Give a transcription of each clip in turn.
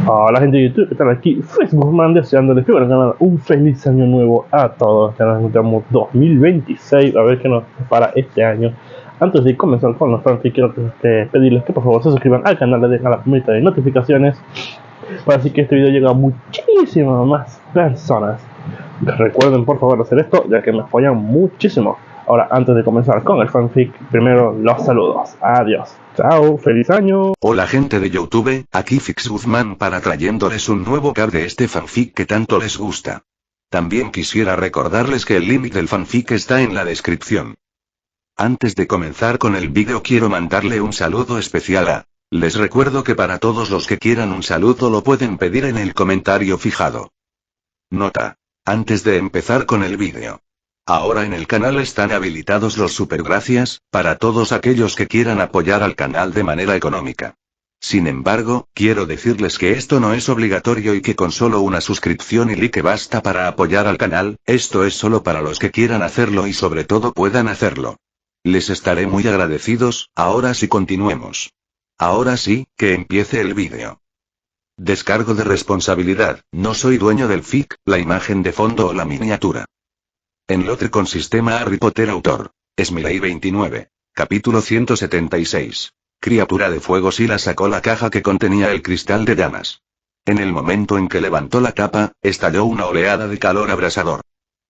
Hola gente de YouTube, ¿qué tal? Aquí Facebook deseándoles que un feliz año nuevo a todos. Ya nos encontramos 2026, a ver qué nos para este año. Antes de comenzar con los fanfics, quiero pedirles que por favor se suscriban al canal, le dejen a la campanita de notificaciones para así que este video llegue a muchísimas más personas. Recuerden por favor hacer esto, ya que me apoyan muchísimo. Ahora, antes de comenzar con el fanfic, primero los saludos. Adiós. Chao, feliz año. Hola gente de YouTube, aquí Fix Guzmán para trayéndoles un nuevo cap de este fanfic que tanto les gusta. También quisiera recordarles que el link del fanfic está en la descripción. Antes de comenzar con el vídeo quiero mandarle un saludo especial a... Les recuerdo que para todos los que quieran un saludo lo pueden pedir en el comentario fijado. Nota. Antes de empezar con el vídeo. Ahora en el canal están habilitados los supergracias, para todos aquellos que quieran apoyar al canal de manera económica. Sin embargo, quiero decirles que esto no es obligatorio y que con solo una suscripción y like basta para apoyar al canal, esto es solo para los que quieran hacerlo y sobre todo puedan hacerlo. Les estaré muy agradecidos, ahora sí continuemos. Ahora sí, que empiece el vídeo. Descargo de responsabilidad, no soy dueño del fic, la imagen de fondo o la miniatura. Enlotre con sistema Harry Potter autor. Smiley 29. Capítulo 176. Criatura de fuego. Silas sacó la caja que contenía el cristal de llamas. En el momento en que levantó la tapa, estalló una oleada de calor abrasador.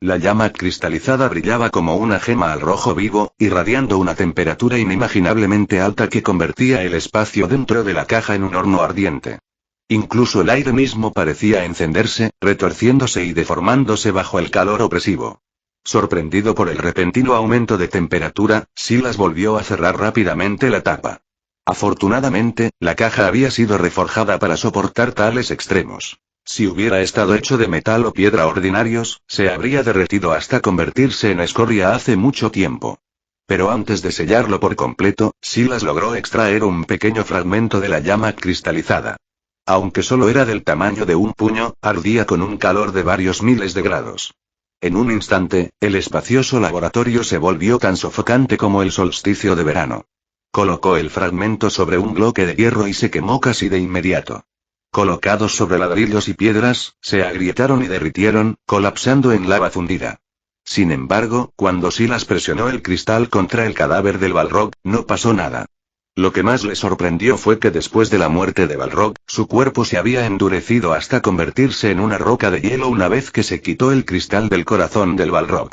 La llama cristalizada brillaba como una gema al rojo vivo, irradiando una temperatura inimaginablemente alta que convertía el espacio dentro de la caja en un horno ardiente. Incluso el aire mismo parecía encenderse, retorciéndose y deformándose bajo el calor opresivo. Sorprendido por el repentino aumento de temperatura, Silas volvió a cerrar rápidamente la tapa. Afortunadamente, la caja había sido reforjada para soportar tales extremos. Si hubiera estado hecho de metal o piedra ordinarios, se habría derretido hasta convertirse en escoria hace mucho tiempo. Pero antes de sellarlo por completo, Silas logró extraer un pequeño fragmento de la llama cristalizada. Aunque solo era del tamaño de un puño, ardía con un calor de varios miles de grados. En un instante, el espacioso laboratorio se volvió tan sofocante como el solsticio de verano. Colocó el fragmento sobre un bloque de hierro y se quemó casi de inmediato. Colocados sobre ladrillos y piedras, se agrietaron y derritieron, colapsando en lava fundida. Sin embargo, cuando Silas presionó el cristal contra el cadáver del Balrog, no pasó nada. Lo que más le sorprendió fue que después de la muerte de Balrog, su cuerpo se había endurecido hasta convertirse en una roca de hielo una vez que se quitó el cristal del corazón del Balrog.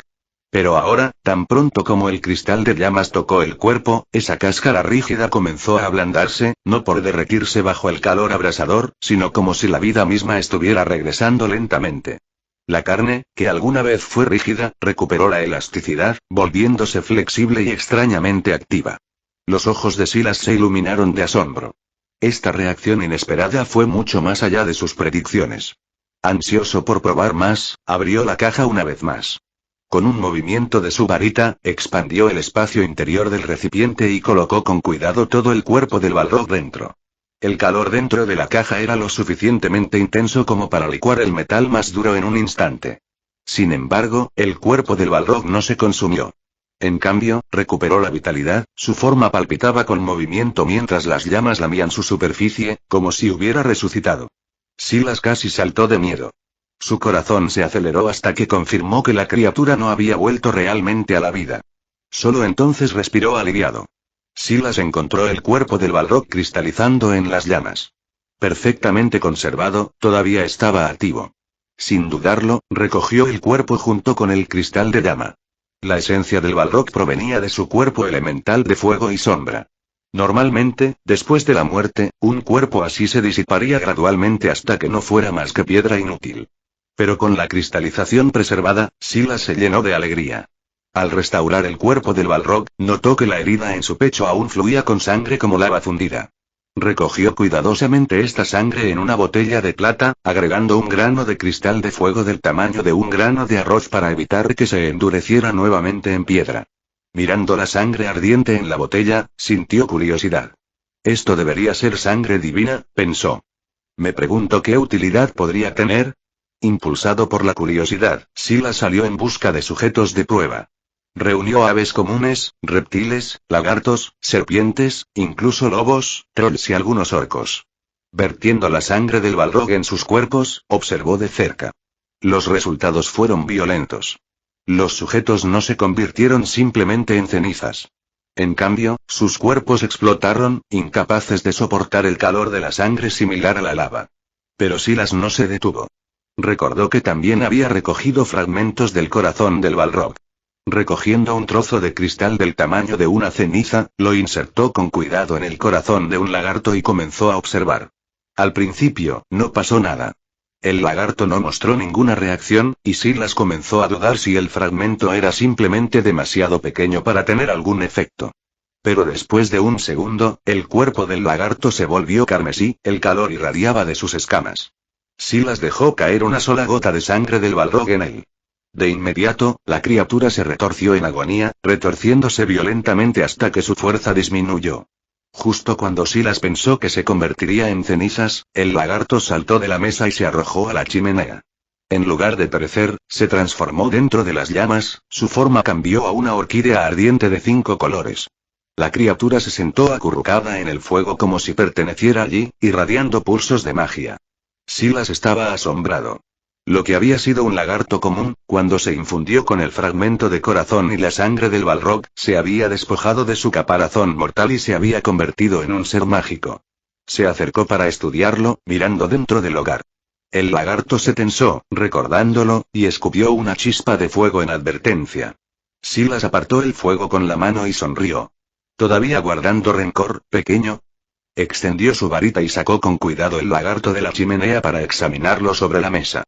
Pero ahora, tan pronto como el cristal de llamas tocó el cuerpo, esa cáscara rígida comenzó a ablandarse, no por derretirse bajo el calor abrasador, sino como si la vida misma estuviera regresando lentamente. La carne, que alguna vez fue rígida, recuperó la elasticidad, volviéndose flexible y extrañamente activa. Los ojos de Silas se iluminaron de asombro. Esta reacción inesperada fue mucho más allá de sus predicciones. Ansioso por probar más, abrió la caja una vez más. Con un movimiento de su varita, expandió el espacio interior del recipiente y colocó con cuidado todo el cuerpo del Balrog dentro. El calor dentro de la caja era lo suficientemente intenso como para licuar el metal más duro en un instante. Sin embargo, el cuerpo del Balrog no se consumió. En cambio, recuperó la vitalidad, su forma palpitaba con movimiento mientras las llamas lamían su superficie, como si hubiera resucitado. Silas casi saltó de miedo. Su corazón se aceleró hasta que confirmó que la criatura no había vuelto realmente a la vida. Solo entonces respiró aliviado. Silas encontró el cuerpo del Balrog cristalizando en las llamas. Perfectamente conservado, todavía estaba activo. Sin dudarlo, recogió el cuerpo junto con el cristal de llama. La esencia del Balrog provenía de su cuerpo elemental de fuego y sombra. Normalmente, después de la muerte, un cuerpo así se disiparía gradualmente hasta que no fuera más que piedra inútil. Pero con la cristalización preservada, Silas se llenó de alegría. Al restaurar el cuerpo del Balrog, notó que la herida en su pecho aún fluía con sangre como lava fundida. Recogió cuidadosamente esta sangre en una botella de plata, agregando un grano de cristal de fuego del tamaño de un grano de arroz para evitar que se endureciera nuevamente en piedra. Mirando la sangre ardiente en la botella, sintió curiosidad. Esto debería ser sangre divina, pensó. Me pregunto qué utilidad podría tener. Impulsado por la curiosidad, Silas salió en busca de sujetos de prueba. Reunió aves comunes, reptiles, lagartos, serpientes, incluso lobos, trolls y algunos orcos. Vertiendo la sangre del Balrog en sus cuerpos, observó de cerca. Los resultados fueron violentos. Los sujetos no se convirtieron simplemente en cenizas. En cambio, sus cuerpos explotaron, incapaces de soportar el calor de la sangre similar a la lava. Pero Silas no se detuvo. Recordó que también había recogido fragmentos del corazón del Balrog. Recogiendo un trozo de cristal del tamaño de una ceniza, lo insertó con cuidado en el corazón de un lagarto y comenzó a observar. Al principio, no pasó nada. El lagarto no mostró ninguna reacción, y Silas comenzó a dudar si el fragmento era simplemente demasiado pequeño para tener algún efecto. Pero después de un segundo, el cuerpo del lagarto se volvió carmesí, el calor irradiaba de sus escamas. Silas dejó caer una sola gota de sangre del Balrog en él. De inmediato, la criatura se retorció en agonía, retorciéndose violentamente hasta que su fuerza disminuyó. Justo cuando Silas pensó que se convertiría en cenizas, el lagarto saltó de la mesa y se arrojó a la chimenea. En lugar de perecer, se transformó dentro de las llamas, su forma cambió a una orquídea ardiente de 5 colores. La criatura se sentó acurrucada en el fuego como si perteneciera allí, irradiando pulsos de magia. Silas estaba asombrado. Lo que había sido un lagarto común, cuando se infundió con el fragmento de corazón y la sangre del Balrog, se había despojado de su caparazón mortal y se había convertido en un ser mágico. Se acercó para estudiarlo, mirando dentro del hogar. El lagarto se tensó, recordándolo, y escupió una chispa de fuego en advertencia. Silas apartó el fuego con la mano y sonrió. ¿Todavía guardando rencor, pequeño? Extendió su varita y sacó con cuidado el lagarto de la chimenea para examinarlo sobre la mesa.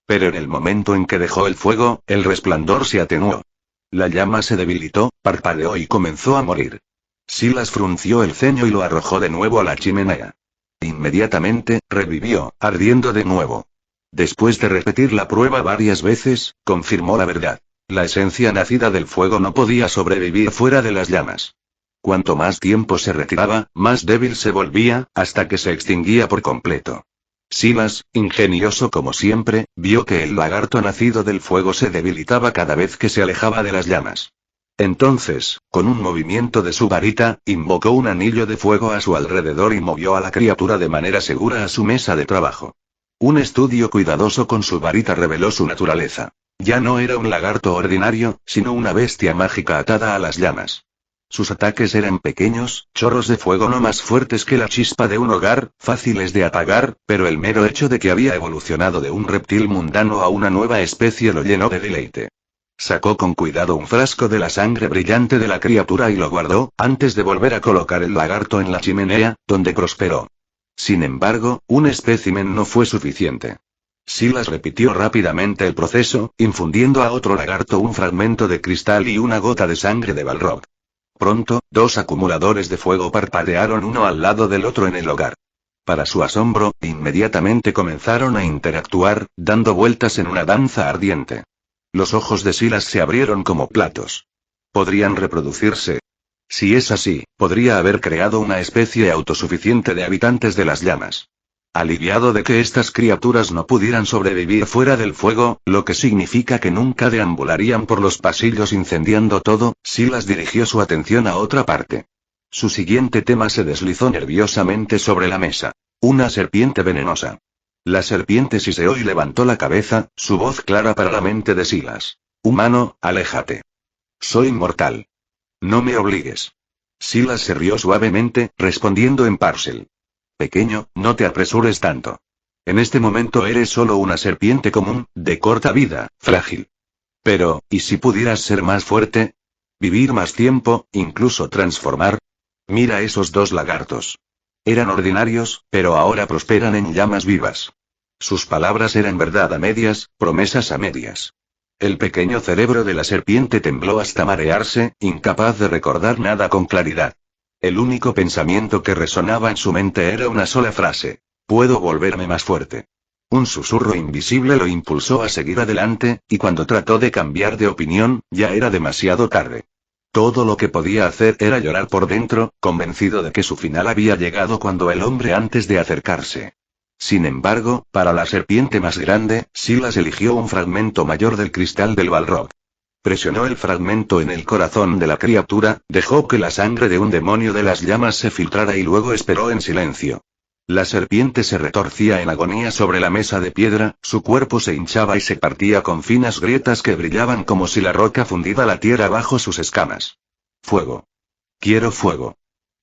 Pero en el momento en que dejó el fuego, el resplandor se atenuó. La llama se debilitó, parpadeó y comenzó a morir. Silas frunció el ceño y lo arrojó de nuevo a la chimenea. Inmediatamente, revivió, ardiendo de nuevo. Después de repetir la prueba varias veces, confirmó la verdad. La esencia nacida del fuego no podía sobrevivir fuera de las llamas. Cuanto más tiempo se retiraba, más débil se volvía, hasta que se extinguía por completo. Silas, ingenioso como siempre, vio que el lagarto nacido del fuego se debilitaba cada vez que se alejaba de las llamas. Entonces, con un movimiento de su varita, invocó un anillo de fuego a su alrededor y movió a la criatura de manera segura a su mesa de trabajo. Un estudio cuidadoso con su varita reveló su naturaleza. Ya no era un lagarto ordinario, sino una bestia mágica atada a las llamas. Sus ataques eran pequeños, chorros de fuego no más fuertes que la chispa de un hogar, fáciles de apagar, pero el mero hecho de que había evolucionado de un reptil mundano a una nueva especie lo llenó de deleite. Sacó con cuidado un frasco de la sangre brillante de la criatura y lo guardó, antes de volver a colocar el lagarto en la chimenea, donde prosperó. Sin embargo, un espécimen no fue suficiente. Silas repitió rápidamente el proceso, infundiendo a otro lagarto un fragmento de cristal y una gota de sangre de Balrog. Pronto, 2 acumuladores de fuego parpadearon uno al lado del otro en el hogar. Para su asombro, inmediatamente comenzaron a interactuar, dando vueltas en una danza ardiente. Los ojos de Silas se abrieron como platos. ¿Podrían reproducirse? Si es así, podría haber creado una especie autosuficiente de habitantes de las llamas. Aliviado de que estas criaturas no pudieran sobrevivir fuera del fuego, lo que significa que nunca deambularían por los pasillos incendiando todo, Silas dirigió su atención a otra parte. Su siguiente tema se deslizó nerviosamente sobre la mesa. Una serpiente venenosa. La serpiente siseó y levantó la cabeza, su voz clara para la mente de Silas. Humano, aléjate. Soy mortal. No me obligues. Silas se rió suavemente, respondiendo en Parcel. Pequeño, no te apresures tanto. En este momento eres solo una serpiente común, de corta vida, frágil. Pero, ¿y si pudieras ser más fuerte? ¿Vivir más tiempo, incluso transformar? Mira esos 2 lagartos. Eran ordinarios, pero ahora prosperan en llamas vivas. Sus palabras eran verdad a medias, promesas a medias. El pequeño cerebro de la serpiente tembló hasta marearse, incapaz de recordar nada con claridad. El único pensamiento que resonaba en su mente era una sola frase. Puedo volverme más fuerte. Un susurro invisible lo impulsó a seguir adelante, y cuando trató de cambiar de opinión, ya era demasiado tarde. Todo lo que podía hacer era llorar por dentro, convencido de que su final había llegado cuando el hombre antes de acercarse. Sin embargo, para la serpiente más grande, Silas eligió un fragmento mayor del cristal del Balrog. Presionó el fragmento en el corazón de la criatura, dejó que la sangre de un demonio de las llamas se filtrara y luego esperó en silencio. La serpiente se retorcía en agonía sobre la mesa de piedra, su cuerpo se hinchaba y se partía con finas grietas que brillaban como si la roca fundida la tierra bajo sus escamas. Fuego. Quiero fuego.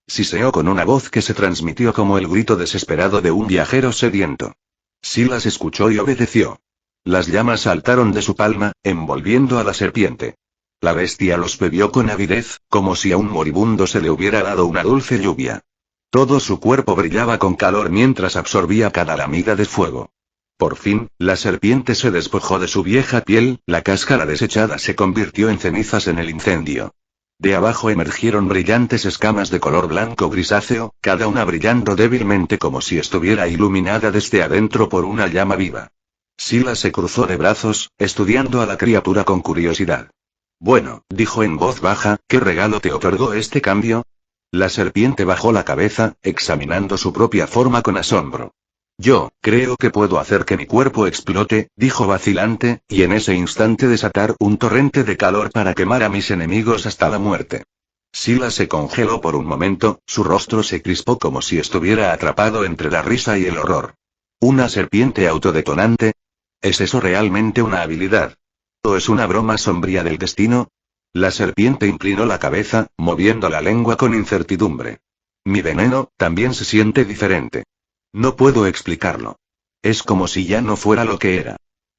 Siseó con una voz que se transmitió como el grito desesperado de un viajero sediento. Silas escuchó y obedeció. Las llamas saltaron de su palma, envolviendo a la serpiente. La bestia los bebió con avidez, como si a un moribundo se le hubiera dado una dulce lluvia. Todo su cuerpo brillaba con calor mientras absorbía cada lamida de fuego. Por fin, la serpiente se despojó de su vieja piel, la cáscara desechada se convirtió en cenizas en el incendio. De abajo emergieron brillantes escamas de color blanco grisáceo, cada una brillando débilmente como si estuviera iluminada desde adentro por una llama viva. Silas se cruzó de brazos, estudiando a la criatura con curiosidad. Bueno, dijo en voz baja, ¿qué regalo te otorgó este cambio? La serpiente bajó la cabeza, examinando su propia forma con asombro. Yo, creo que puedo hacer que mi cuerpo explote, dijo vacilante, y en ese instante desatar un torrente de calor para quemar a mis enemigos hasta la muerte. Silas se congeló por un momento, su rostro se crispó como si estuviera atrapado entre la risa y el horror. ¿Una serpiente autodetonante? ¿Es eso realmente una habilidad? ¿O es una broma sombría del destino? La serpiente inclinó la cabeza, moviendo la lengua con incertidumbre. Mi veneno, también se siente diferente. No puedo explicarlo. Es como si ya no fuera lo que era.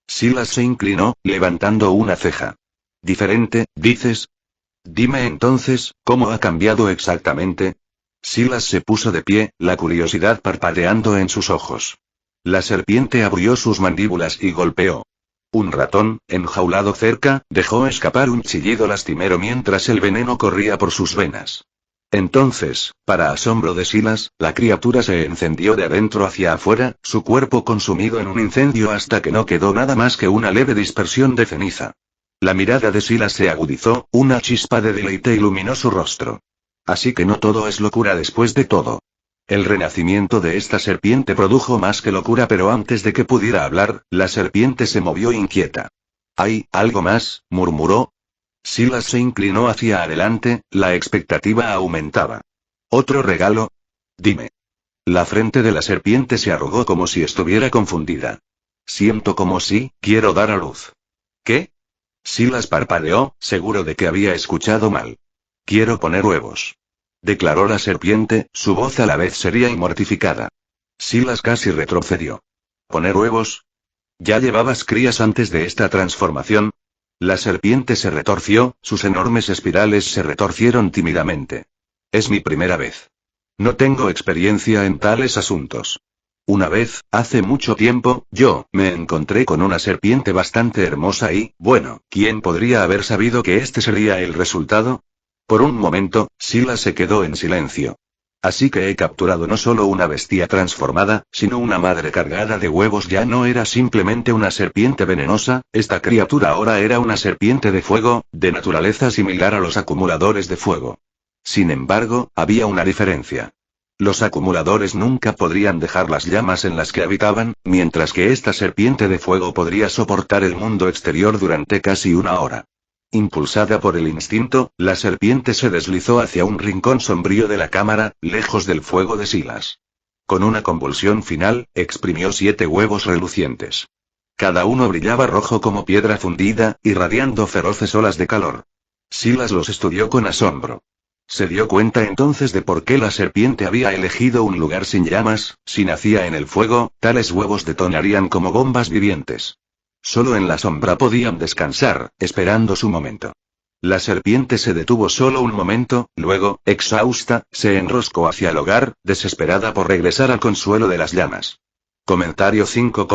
Silas se inclinó, levantando una ceja. ¿Diferente, dices? Dime entonces, ¿cómo ha cambiado exactamente? Silas se puso de pie, la curiosidad parpadeando en sus ojos. La serpiente abrió sus mandíbulas y golpeó. Un ratón, enjaulado cerca, dejó escapar un chillido lastimero mientras el veneno corría por sus venas. Entonces, para asombro de Silas, la criatura se encendió de adentro hacia afuera, su cuerpo consumido en un incendio hasta que no quedó nada más que una leve dispersión de ceniza. La mirada de Silas se agudizó, una chispa de deleite iluminó su rostro. Así que no todo es locura después de todo. El renacimiento de esta serpiente produjo más que locura, pero antes de que pudiera hablar, la serpiente se movió inquieta. ¿Hay algo más?, murmuró. Silas se inclinó hacia adelante, la expectativa aumentaba. ¿Otro regalo? Dime. La frente de la serpiente se arrugó como si estuviera confundida. Siento como si, quiero dar a luz. ¿Qué? Silas parpadeó, seguro de que había escuchado mal. Quiero poner huevos. Declaró la serpiente, su voz a la vez seria y mortificada. Silas casi retrocedió. ¿Poner huevos? ¿Ya llevabas crías antes de esta transformación? La serpiente se retorció, sus enormes espirales se retorcieron tímidamente. Es mi primera vez. No tengo experiencia en tales asuntos. Una vez, hace mucho tiempo, yo me encontré con una serpiente bastante hermosa y, bueno, ¿quién podría haber sabido que este sería el resultado? Por un momento, Silas se quedó en silencio. Así que he capturado no solo una bestia transformada, sino una madre cargada de huevos. Ya no era simplemente una serpiente venenosa, esta criatura ahora era una serpiente de fuego, de naturaleza similar a los acumuladores de fuego. Sin embargo, había una diferencia. Los acumuladores nunca podrían dejar las llamas en las que habitaban, mientras que esta serpiente de fuego podría soportar el mundo exterior durante casi una hora. Impulsada por el instinto, la serpiente se deslizó hacia un rincón sombrío de la cámara, lejos del fuego de Silas. Con una convulsión final, exprimió 7 huevos relucientes. Cada uno brillaba rojo como piedra fundida, irradiando feroces olas de calor. Silas los estudió con asombro. Se dio cuenta entonces de por qué la serpiente había elegido un lugar sin llamas. Si nacía en el fuego, tales huevos detonarían como bombas vivientes. Solo en la sombra podían descansar, esperando su momento. La serpiente se detuvo solo un momento, luego, exhausta, se enroscó hacia el hogar, desesperada por regresar al consuelo de las llamas. Comentario 5.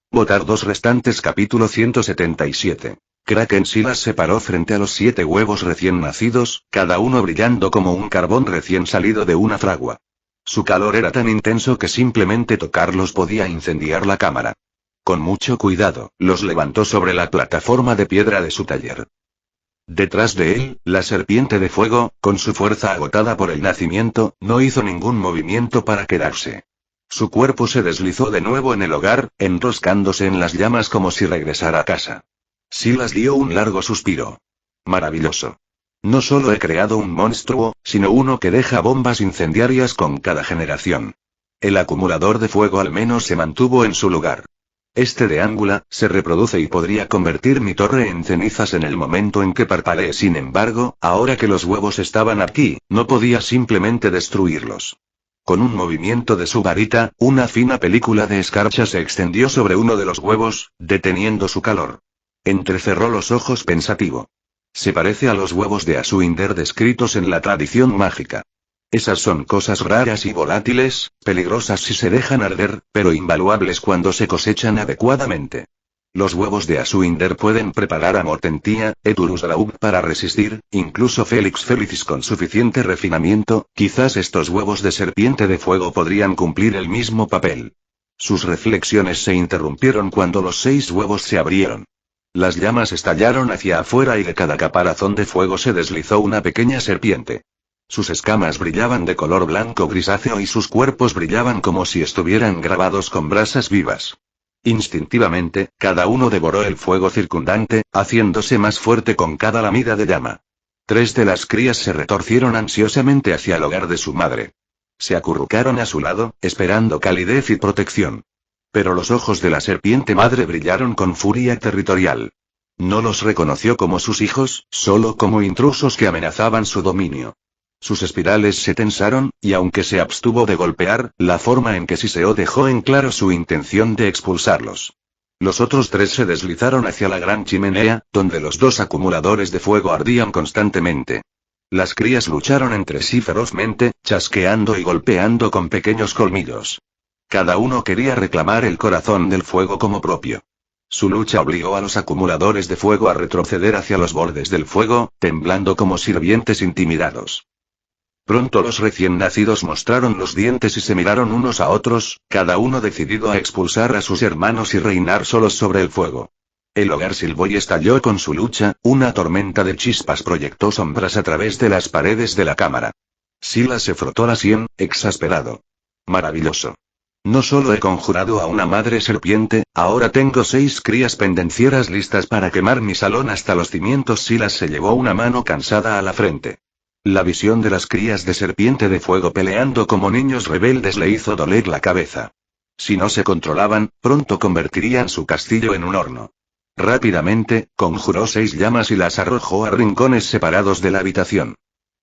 Votar 2 restantes. Capítulo 177. Kraken. Silas se paró frente a los 7 huevos recién nacidos, cada uno brillando como un carbón recién salido de una fragua. Su calor era tan intenso que simplemente tocarlos podía incendiar la cámara. Con mucho cuidado, los levantó sobre la plataforma de piedra de su taller. Detrás de él, la serpiente de fuego, con su fuerza agotada por el nacimiento, no hizo ningún movimiento para quedarse. Su cuerpo se deslizó de nuevo en el hogar, enroscándose en las llamas como si regresara a casa. Silas dio un largo suspiro. Maravilloso. No solo he creado un monstruo, sino uno que deja bombas incendiarias con cada generación. El acumulador de fuego al menos se mantuvo en su lugar. Este de Ángula se reproduce y podría convertir mi torre en cenizas en el momento en que parpadee. Sin embargo, ahora que los huevos estaban aquí, no podía simplemente destruirlos. Con un movimiento de su varita, una fina película de escarcha se extendió sobre uno de los huevos, deteniendo su calor. Entrecerró los ojos pensativo. Se parece a los huevos de Asuinder descritos en la tradición mágica. Esas son cosas raras y volátiles, peligrosas si se dejan arder, pero invaluables cuando se cosechan adecuadamente. Los huevos de Asuinder pueden preparar a Mortentia, Eturus Raub para resistir, incluso Felix Felicis con suficiente refinamiento, quizás estos huevos de serpiente de fuego podrían cumplir el mismo papel. Sus reflexiones se interrumpieron cuando los 6 huevos se abrieron. Las llamas estallaron hacia afuera y de cada caparazón de fuego se deslizó una pequeña serpiente. Sus escamas brillaban de color blanco grisáceo y sus cuerpos brillaban como si estuvieran grabados con brasas vivas. Instintivamente, cada uno devoró el fuego circundante, haciéndose más fuerte con cada lamida de llama. 3 de las crías se retorcieron ansiosamente hacia el hogar de su madre. Se acurrucaron a su lado, esperando calidez y protección. Pero los ojos de la serpiente madre brillaron con furia territorial. No los reconoció como sus hijos, solo como intrusos que amenazaban su dominio. Sus espirales se tensaron, y aunque se abstuvo de golpear, la forma en que Siseo dejó en claro su intención de expulsarlos. Los otros 3 se deslizaron hacia la gran chimenea, donde los 2 acumuladores de fuego ardían constantemente. Las crías lucharon entre sí ferozmente, chasqueando y golpeando con pequeños colmillos. Cada uno quería reclamar el corazón del fuego como propio. Su lucha obligó a los acumuladores de fuego a retroceder hacia los bordes del fuego, temblando como sirvientes intimidados. Pronto los recién nacidos mostraron los dientes y se miraron unos a otros, cada uno decidido a expulsar a sus hermanos y reinar solos sobre el fuego. El hogar silbó y estalló con su lucha, una tormenta de chispas proyectó sombras a través de las paredes de la cámara. Silas se frotó la sien, exasperado. Maravilloso. No solo he conjurado a una madre serpiente, ahora tengo 6 crías pendencieras listas para quemar mi salón hasta los cimientos. Silas se llevó una mano cansada a la frente. La visión de las crías de serpiente de fuego peleando como niños rebeldes le hizo doler la cabeza. Si no se controlaban, pronto convertirían su castillo en un horno. Rápidamente, conjuró 6 llamas y las arrojó a rincones separados de la habitación.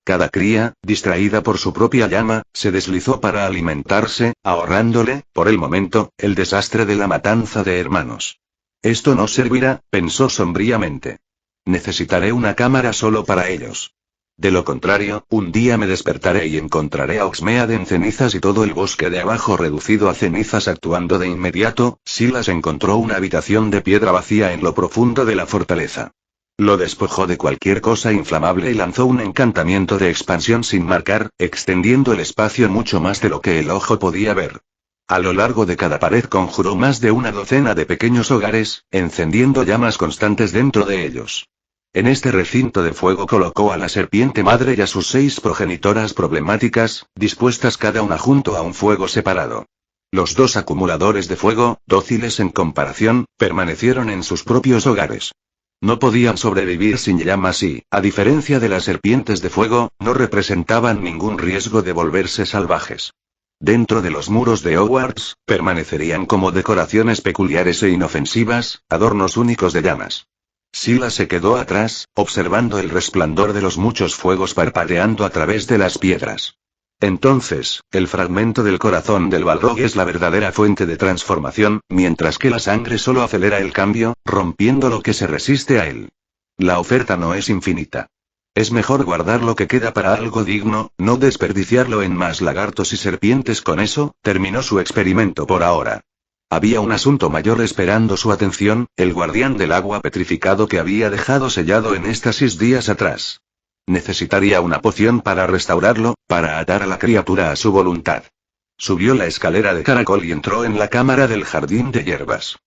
Cada cría, distraída por su propia llama, se deslizó para alimentarse, ahorrándole, por el momento, el desastre de la matanza de hermanos. Esto no servirá, pensó sombríamente. Necesitaré una cámara solo para ellos. De lo contrario, un día me despertaré y encontraré a Oxmead en cenizas y todo el bosque de abajo reducido a cenizas. Actuando de inmediato, Silas encontró una habitación de piedra vacía en lo profundo de la fortaleza. Lo despojó de cualquier cosa inflamable y lanzó un encantamiento de expansión sin marcar, extendiendo el espacio mucho más de lo que el ojo podía ver. A lo largo de cada pared conjuró más de una docena de pequeños hogares, encendiendo llamas constantes dentro de ellos. En este recinto de fuego colocó a la serpiente madre y a sus 6 progenitoras problemáticas, dispuestas cada una junto a un fuego separado. Los 2 acumuladores de fuego, dóciles en comparación, permanecieron en sus propios hogares. No podían sobrevivir sin llamas y, a diferencia de las serpientes de fuego, no representaban ningún riesgo de volverse salvajes. Dentro de los muros de Hogwarts, permanecerían como decoraciones peculiares e inofensivas, adornos únicos de llamas. Silas se quedó atrás, observando el resplandor de los muchos fuegos parpadeando a través de las piedras. Entonces, el fragmento del corazón del Balrog es la verdadera fuente de transformación, mientras que la sangre solo acelera el cambio, rompiendo lo que se resiste a él. La oferta no es infinita. Es mejor guardar lo que queda para algo digno, no desperdiciarlo en más lagartos y serpientes. Con eso, terminó su experimento por ahora. Había un asunto mayor esperando su atención, el guardián del agua petrificado que había dejado sellado en éxtasis días atrás. Necesitaría una poción para restaurarlo, para atar a la criatura a su voluntad. Subió la escalera de caracol y entró en la cámara del jardín de hierbas.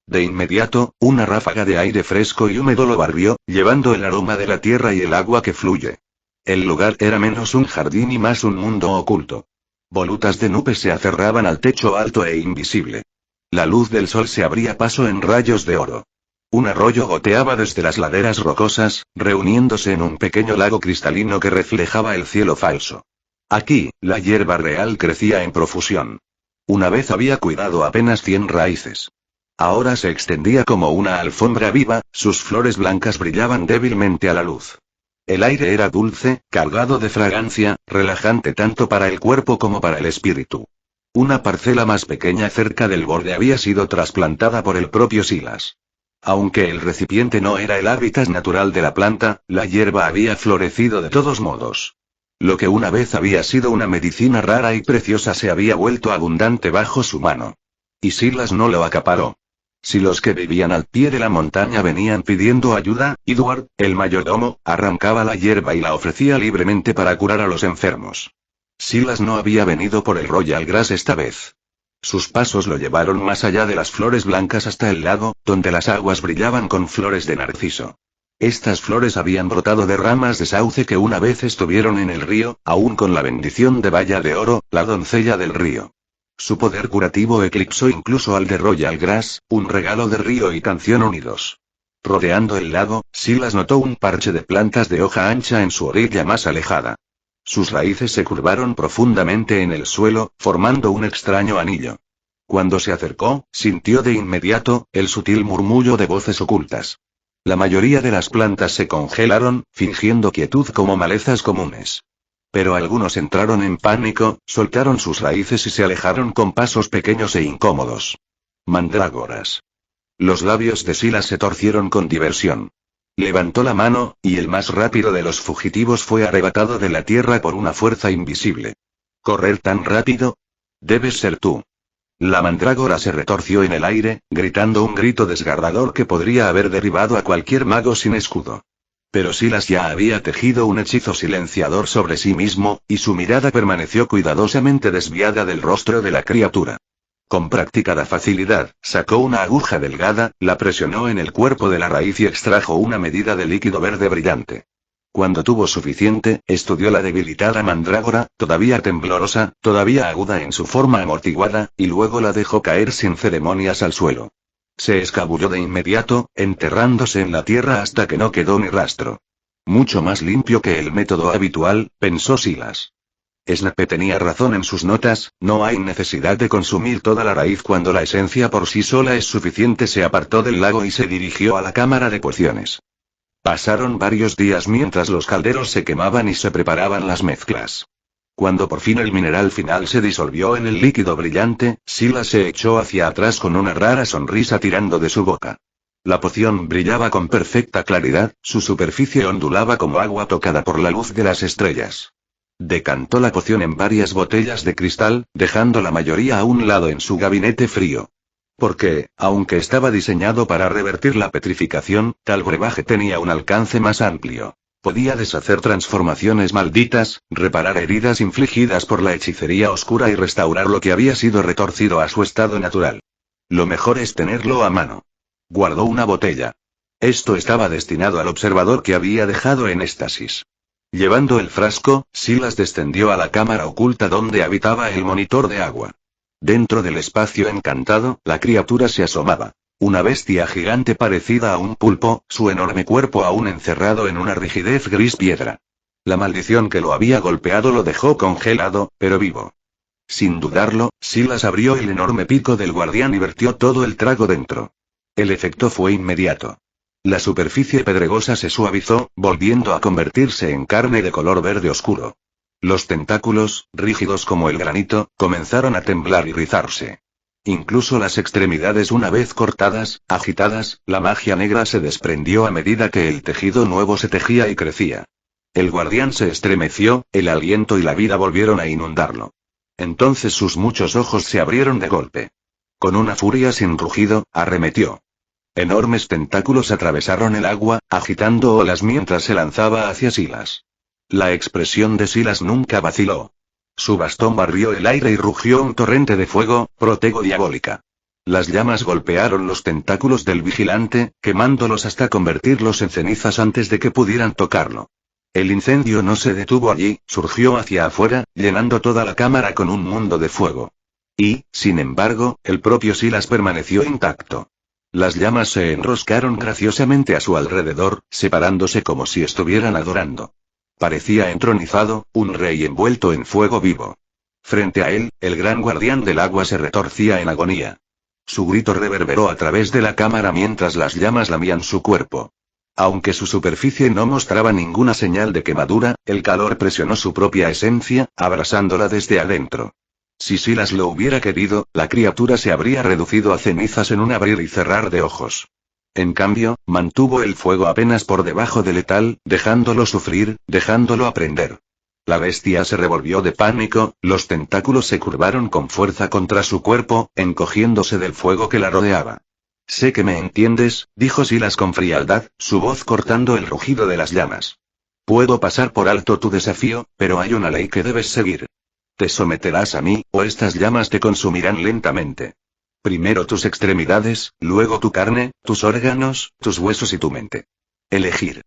De inmediato, una ráfaga de aire fresco y húmedo lo barrió, llevando el aroma de la tierra y el agua que fluye. El lugar era menos un jardín y más un mundo oculto. Volutas de nubes se aferraban al techo alto e invisible. La luz del sol se abría paso en rayos de oro. Un arroyo goteaba desde las laderas rocosas, reuniéndose en un pequeño lago cristalino que reflejaba el cielo falso. Aquí, la hierba real crecía en profusión. Una vez había cuidado apenas 100 raíces. Ahora se extendía como una alfombra viva, sus flores blancas brillaban débilmente a la luz. El aire era dulce, cargado de fragancia, relajante tanto para el cuerpo como para el espíritu. Una parcela más pequeña cerca del borde había sido trasplantada por el propio Silas. Aunque el recipiente no era el hábitat natural de la planta, la hierba había florecido de todos modos. Lo que una vez había sido una medicina rara y preciosa se había vuelto abundante bajo su mano. Y Silas no lo acaparó. Si los que vivían al pie de la montaña venían pidiendo ayuda, Edward, el mayordomo, arrancaba la hierba y la ofrecía libremente para curar a los enfermos. Silas no había venido por el Royal Grass esta vez. Sus pasos lo llevaron más allá de las flores blancas hasta el lago, donde las aguas brillaban con flores de narciso. Estas flores habían brotado de ramas de sauce que una vez estuvieron en el río, aún con la bendición de Balla de Oro, la doncella del río. Su poder curativo eclipsó incluso al de Royal Grass, un regalo de río y canción unidos. Rodeando el lago, Silas notó un parche de plantas de hoja ancha en su orilla más alejada. Sus raíces se curvaron profundamente en el suelo, formando un extraño anillo. Cuando se acercó, sintió de inmediato el sutil murmullo de voces ocultas. La mayoría de las plantas se congelaron, fingiendo quietud como malezas comunes. Pero algunos entraron en pánico, soltaron sus raíces y se alejaron con pasos pequeños e incómodos. Mandrágoras. Los labios de Silas se torcieron con diversión. Levantó la mano, y el más rápido de los fugitivos fue arrebatado de la tierra por una fuerza invisible. ¿Correr tan rápido? Debes ser tú. La mandrágora se retorció en el aire, gritando un grito desgarrador que podría haber derribado a cualquier mago sin escudo. Pero Silas ya había tejido un hechizo silenciador sobre sí mismo, y su mirada permaneció cuidadosamente desviada del rostro de la criatura. Con practicada facilidad, sacó una aguja delgada, la presionó en el cuerpo de la raíz y extrajo una medida de líquido verde brillante. Cuando tuvo suficiente, estudió la debilitada mandrágora, todavía temblorosa, todavía aguda en su forma amortiguada, y luego la dejó caer sin ceremonias al suelo. Se escabulló de inmediato, enterrándose en la tierra hasta que no quedó ni rastro. Mucho más limpio que el método habitual, pensó Silas. Snape tenía razón en sus notas, no hay necesidad de consumir toda la raíz cuando la esencia por sí sola es suficiente. Se apartó del lago y se dirigió a la cámara de pociones. Pasaron varios días mientras los calderos se quemaban y se preparaban las mezclas. Cuando por fin el mineral final se disolvió en el líquido brillante, Silas se echó hacia atrás con una rara sonrisa tirando de su boca. La poción brillaba con perfecta claridad, su superficie ondulaba como agua tocada por la luz de las estrellas. Decantó la poción en varias botellas de cristal, dejando la mayoría a un lado en su gabinete frío. Porque, aunque estaba diseñado para revertir la petrificación, tal brebaje tenía un alcance más amplio. Podía deshacer transformaciones malditas, reparar heridas infligidas por la hechicería oscura y restaurar lo que había sido retorcido a su estado natural. Lo mejor es tenerlo a mano. Guardó una botella. Esto estaba destinado al observador que había dejado en éxtasis. Llevando el frasco, Silas descendió a la cámara oculta donde habitaba el monitor de agua. Dentro del espacio encantado, la criatura se asomaba. Una bestia gigante parecida a un pulpo, su enorme cuerpo aún encerrado en una rigidez gris piedra. La maldición que lo había golpeado lo dejó congelado, pero vivo. Sin dudarlo, Silas abrió el enorme pico del guardián y vertió todo el trago dentro. El efecto fue inmediato. La superficie pedregosa se suavizó, volviendo a convertirse en carne de color verde oscuro. Los tentáculos, rígidos como el granito, comenzaron a temblar y rizarse. Incluso las extremidades una vez cortadas, agitadas, la magia negra se desprendió a medida que el tejido nuevo se tejía y crecía. El guardián se estremeció, el aliento y la vida volvieron a inundarlo. Entonces sus muchos ojos se abrieron de golpe. Con una furia sin rugido, arremetió. Enormes tentáculos atravesaron el agua, agitando olas mientras se lanzaba hacia Silas. La expresión de Silas nunca vaciló. Su bastón barrió el aire y rugió un torrente de fuego, protego diabólica. Las llamas golpearon los tentáculos del vigilante, quemándolos hasta convertirlos en cenizas antes de que pudieran tocarlo. El incendio no se detuvo allí, surgió hacia afuera, llenando toda la cámara con un mundo de fuego. Y, sin embargo, el propio Silas permaneció intacto. Las llamas se enroscaron graciosamente a su alrededor, separándose como si estuvieran adorando. Parecía entronizado, un rey envuelto en fuego vivo. Frente a él, el gran guardián del agua se retorcía en agonía. Su grito reverberó a través de la cámara mientras las llamas lamían su cuerpo. Aunque su superficie no mostraba ninguna señal de quemadura, el calor presionó su propia esencia, abrasándola desde adentro. Si Silas lo hubiera querido, la criatura se habría reducido a cenizas en un abrir y cerrar de ojos. En cambio, mantuvo el fuego apenas por debajo de letal, dejándolo sufrir, dejándolo aprender. La bestia se revolvió de pánico, los tentáculos se curvaron con fuerza contra su cuerpo, encogiéndose del fuego que la rodeaba. Sé que me entiendes, dijo Silas con frialdad, su voz cortando el rugido de las llamas. Puedo pasar por alto tu desafío, pero hay una ley que debes seguir. Te someterás a mí, o estas llamas te consumirán lentamente. Primero tus extremidades, luego tu carne, tus órganos, tus huesos y tu mente. Elegir.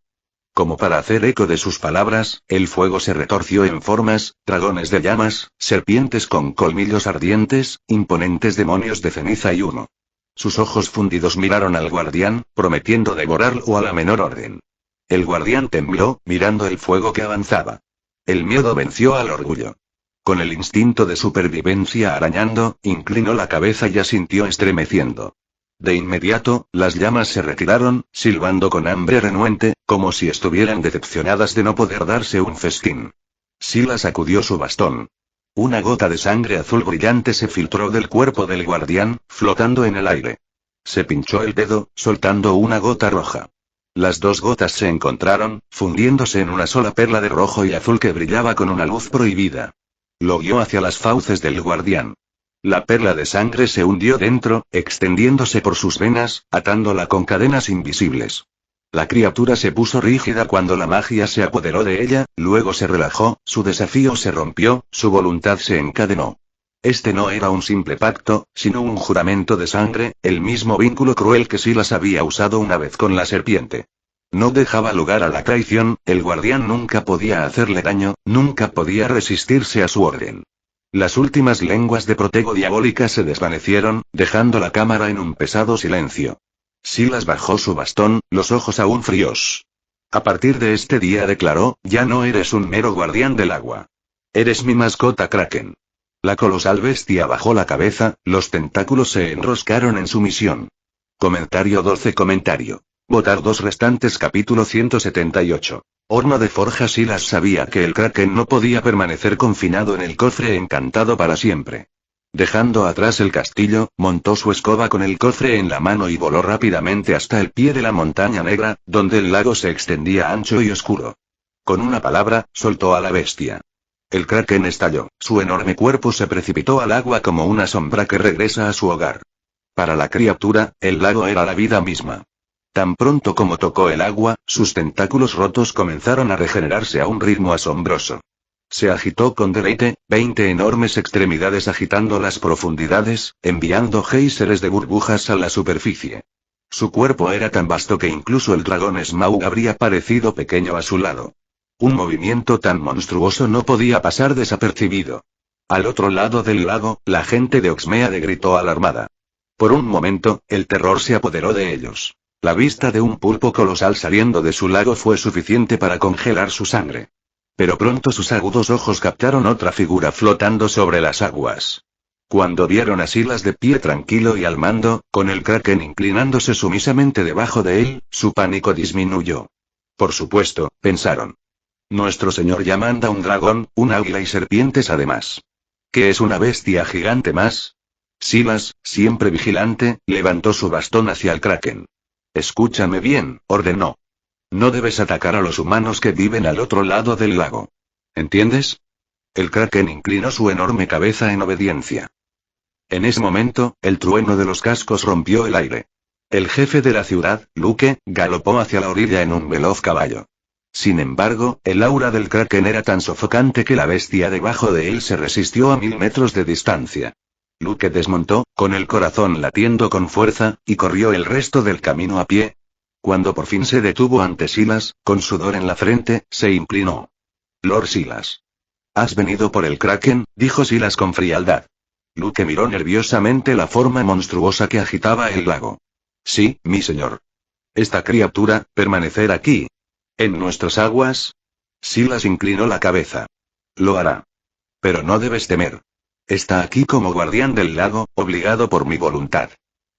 Como para hacer eco de sus palabras, el fuego se retorció en formas, dragones de llamas, serpientes con colmillos ardientes, imponentes demonios de ceniza y humo. Sus ojos fundidos miraron al guardián, prometiendo devorarlo a la menor orden. El guardián tembló, mirando el fuego que avanzaba. El miedo venció al orgullo. Con el instinto de supervivencia arañando, inclinó la cabeza y asintió estremeciendo. De inmediato, las llamas se retiraron, silbando con hambre renuente, como si estuvieran decepcionadas de no poder darse un festín. Silas sacudió su bastón. Una gota de sangre azul brillante se filtró del cuerpo del guardián, flotando en el aire. Se pinchó el dedo, soltando una gota roja. Las dos gotas se encontraron, fundiéndose en una sola perla de rojo y azul que brillaba con una luz prohibida. Lo guió hacia las fauces del guardián. La perla de sangre se hundió dentro, extendiéndose por sus venas, atándola con cadenas invisibles. La criatura se puso rígida cuando la magia se apoderó de ella, luego se relajó, su desafío se rompió, su voluntad se encadenó. Este no era un simple pacto, sino un juramento de sangre, el mismo vínculo cruel que Silas había usado una vez con la serpiente. No dejaba lugar a la traición, el guardián nunca podía hacerle daño, nunca podía resistirse a su orden. Las últimas lenguas de protego diabólica se desvanecieron, dejando la cámara en un pesado silencio. Silas bajó su bastón, los ojos aún fríos. A partir de este día declaró, ya no eres un mero guardián del agua. Eres mi mascota Kraken. La colosal bestia bajó la cabeza, los tentáculos se enroscaron en su misión. Comentario 12. Votar 2 restantes. Capítulo 178. Horno de forja. Silas sabía que el Kraken no podía permanecer confinado en el cofre encantado para siempre. Dejando atrás el castillo, montó su escoba con el cofre en la mano y voló rápidamente hasta el pie de la montaña negra, donde el lago se extendía ancho y oscuro. Con una palabra, soltó a la bestia. El Kraken estalló, su enorme cuerpo se precipitó al agua como una sombra que regresa a su hogar. Para la criatura, el lago era la vida misma. Tan pronto como tocó el agua, sus tentáculos rotos comenzaron a regenerarse a un ritmo asombroso. Se agitó con deleite, 20 enormes extremidades agitando las profundidades, enviando géiseres de burbujas a la superficie. Su cuerpo era tan vasto que incluso el dragón Smaug habría parecido pequeño a su lado. Un movimiento tan monstruoso no podía pasar desapercibido. Al otro lado del lago, la gente de Oxmeade gritó alarmada. Por un momento, el terror se apoderó de ellos. La vista de un pulpo colosal saliendo de su lago fue suficiente para congelar su sangre. Pero pronto sus agudos ojos captaron otra figura flotando sobre las aguas. Cuando vieron a Silas de pie tranquilo y al mando, con el Kraken inclinándose sumisamente debajo de él, su pánico disminuyó. Por supuesto, pensaron. Nuestro señor ya manda un dragón, un águila y serpientes además. ¿Qué es una bestia gigante más? Silas, siempre vigilante, levantó su bastón hacia el Kraken. Escúchame bien, ordenó. No debes atacar a los humanos que viven al otro lado del lago. ¿Entiendes? El Kraken inclinó su enorme cabeza en obediencia. En ese momento, el trueno de los cascos rompió el aire. El jefe de la ciudad, Luke, galopó hacia la orilla en un veloz caballo. Sin embargo, el aura del Kraken era tan sofocante que la bestia debajo de él se resistió a 1000 metros de distancia. Luke desmontó, con el corazón latiendo con fuerza, y corrió el resto del camino a pie. Cuando por fin se detuvo ante Silas, con sudor en la frente, se inclinó. Lord Silas. ¿Has venido por el Kraken?, dijo Silas con frialdad. Luke miró nerviosamente la forma monstruosa que agitaba el lago. Sí, mi señor. Esta criatura, permanecer aquí. ¿En nuestras aguas? Silas inclinó la cabeza. Lo hará. Pero no debes temer. Está aquí como guardián del lago, obligado por mi voluntad.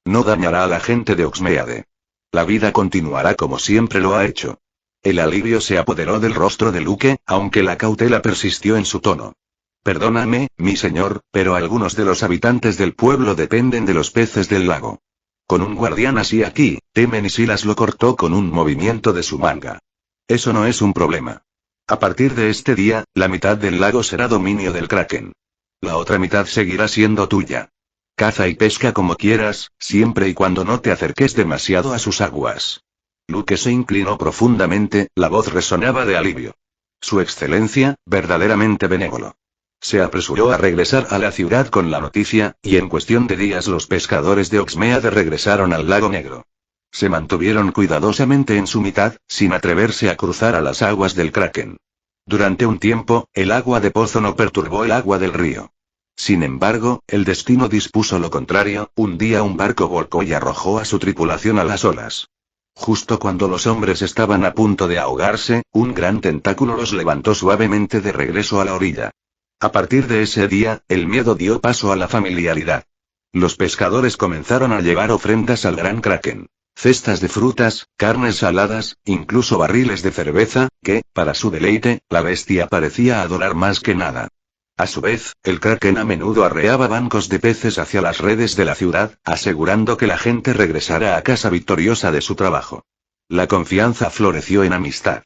No dañará a la gente de Oxmeade. La vida continuará como siempre lo ha hecho. El alivio se apoderó del rostro de Luke, aunque la cautela persistió en su tono. Perdóname, mi señor, pero algunos de los habitantes del pueblo dependen de los peces del lago. Con un guardián así aquí, temen, y Silas lo cortó con un movimiento de su manga. Eso no es un problema. A partir de este día, la mitad del lago será dominio del Kraken. La otra mitad seguirá siendo tuya. Caza y pesca como quieras, siempre y cuando no te acerques demasiado a sus aguas. Luke se inclinó profundamente, la voz resonaba de alivio. Su excelencia, verdaderamente benévolo. Se apresuró a regresar a la ciudad con la noticia, y en cuestión de días los pescadores de Oxmeade regresaron al lago Negro. Se mantuvieron cuidadosamente en su mitad, sin atreverse a cruzar a las aguas del Kraken. Durante un tiempo, el agua de pozo no perturbó el agua del río. Sin embargo, el destino dispuso lo contrario, un día un barco volcó y arrojó a su tripulación a las olas. Justo cuando los hombres estaban a punto de ahogarse, un gran tentáculo los levantó suavemente de regreso a la orilla. A partir de ese día, el miedo dio paso a la familiaridad. Los pescadores comenzaron a llevar ofrendas al gran Kraken. Cestas de frutas, carnes saladas, incluso barriles de cerveza, que, para su deleite, la bestia parecía adorar más que nada. A su vez, el Kraken a menudo arreaba bancos de peces hacia las redes de la ciudad, asegurando que la gente regresara a casa victoriosa de su trabajo. La confianza floreció en amistad.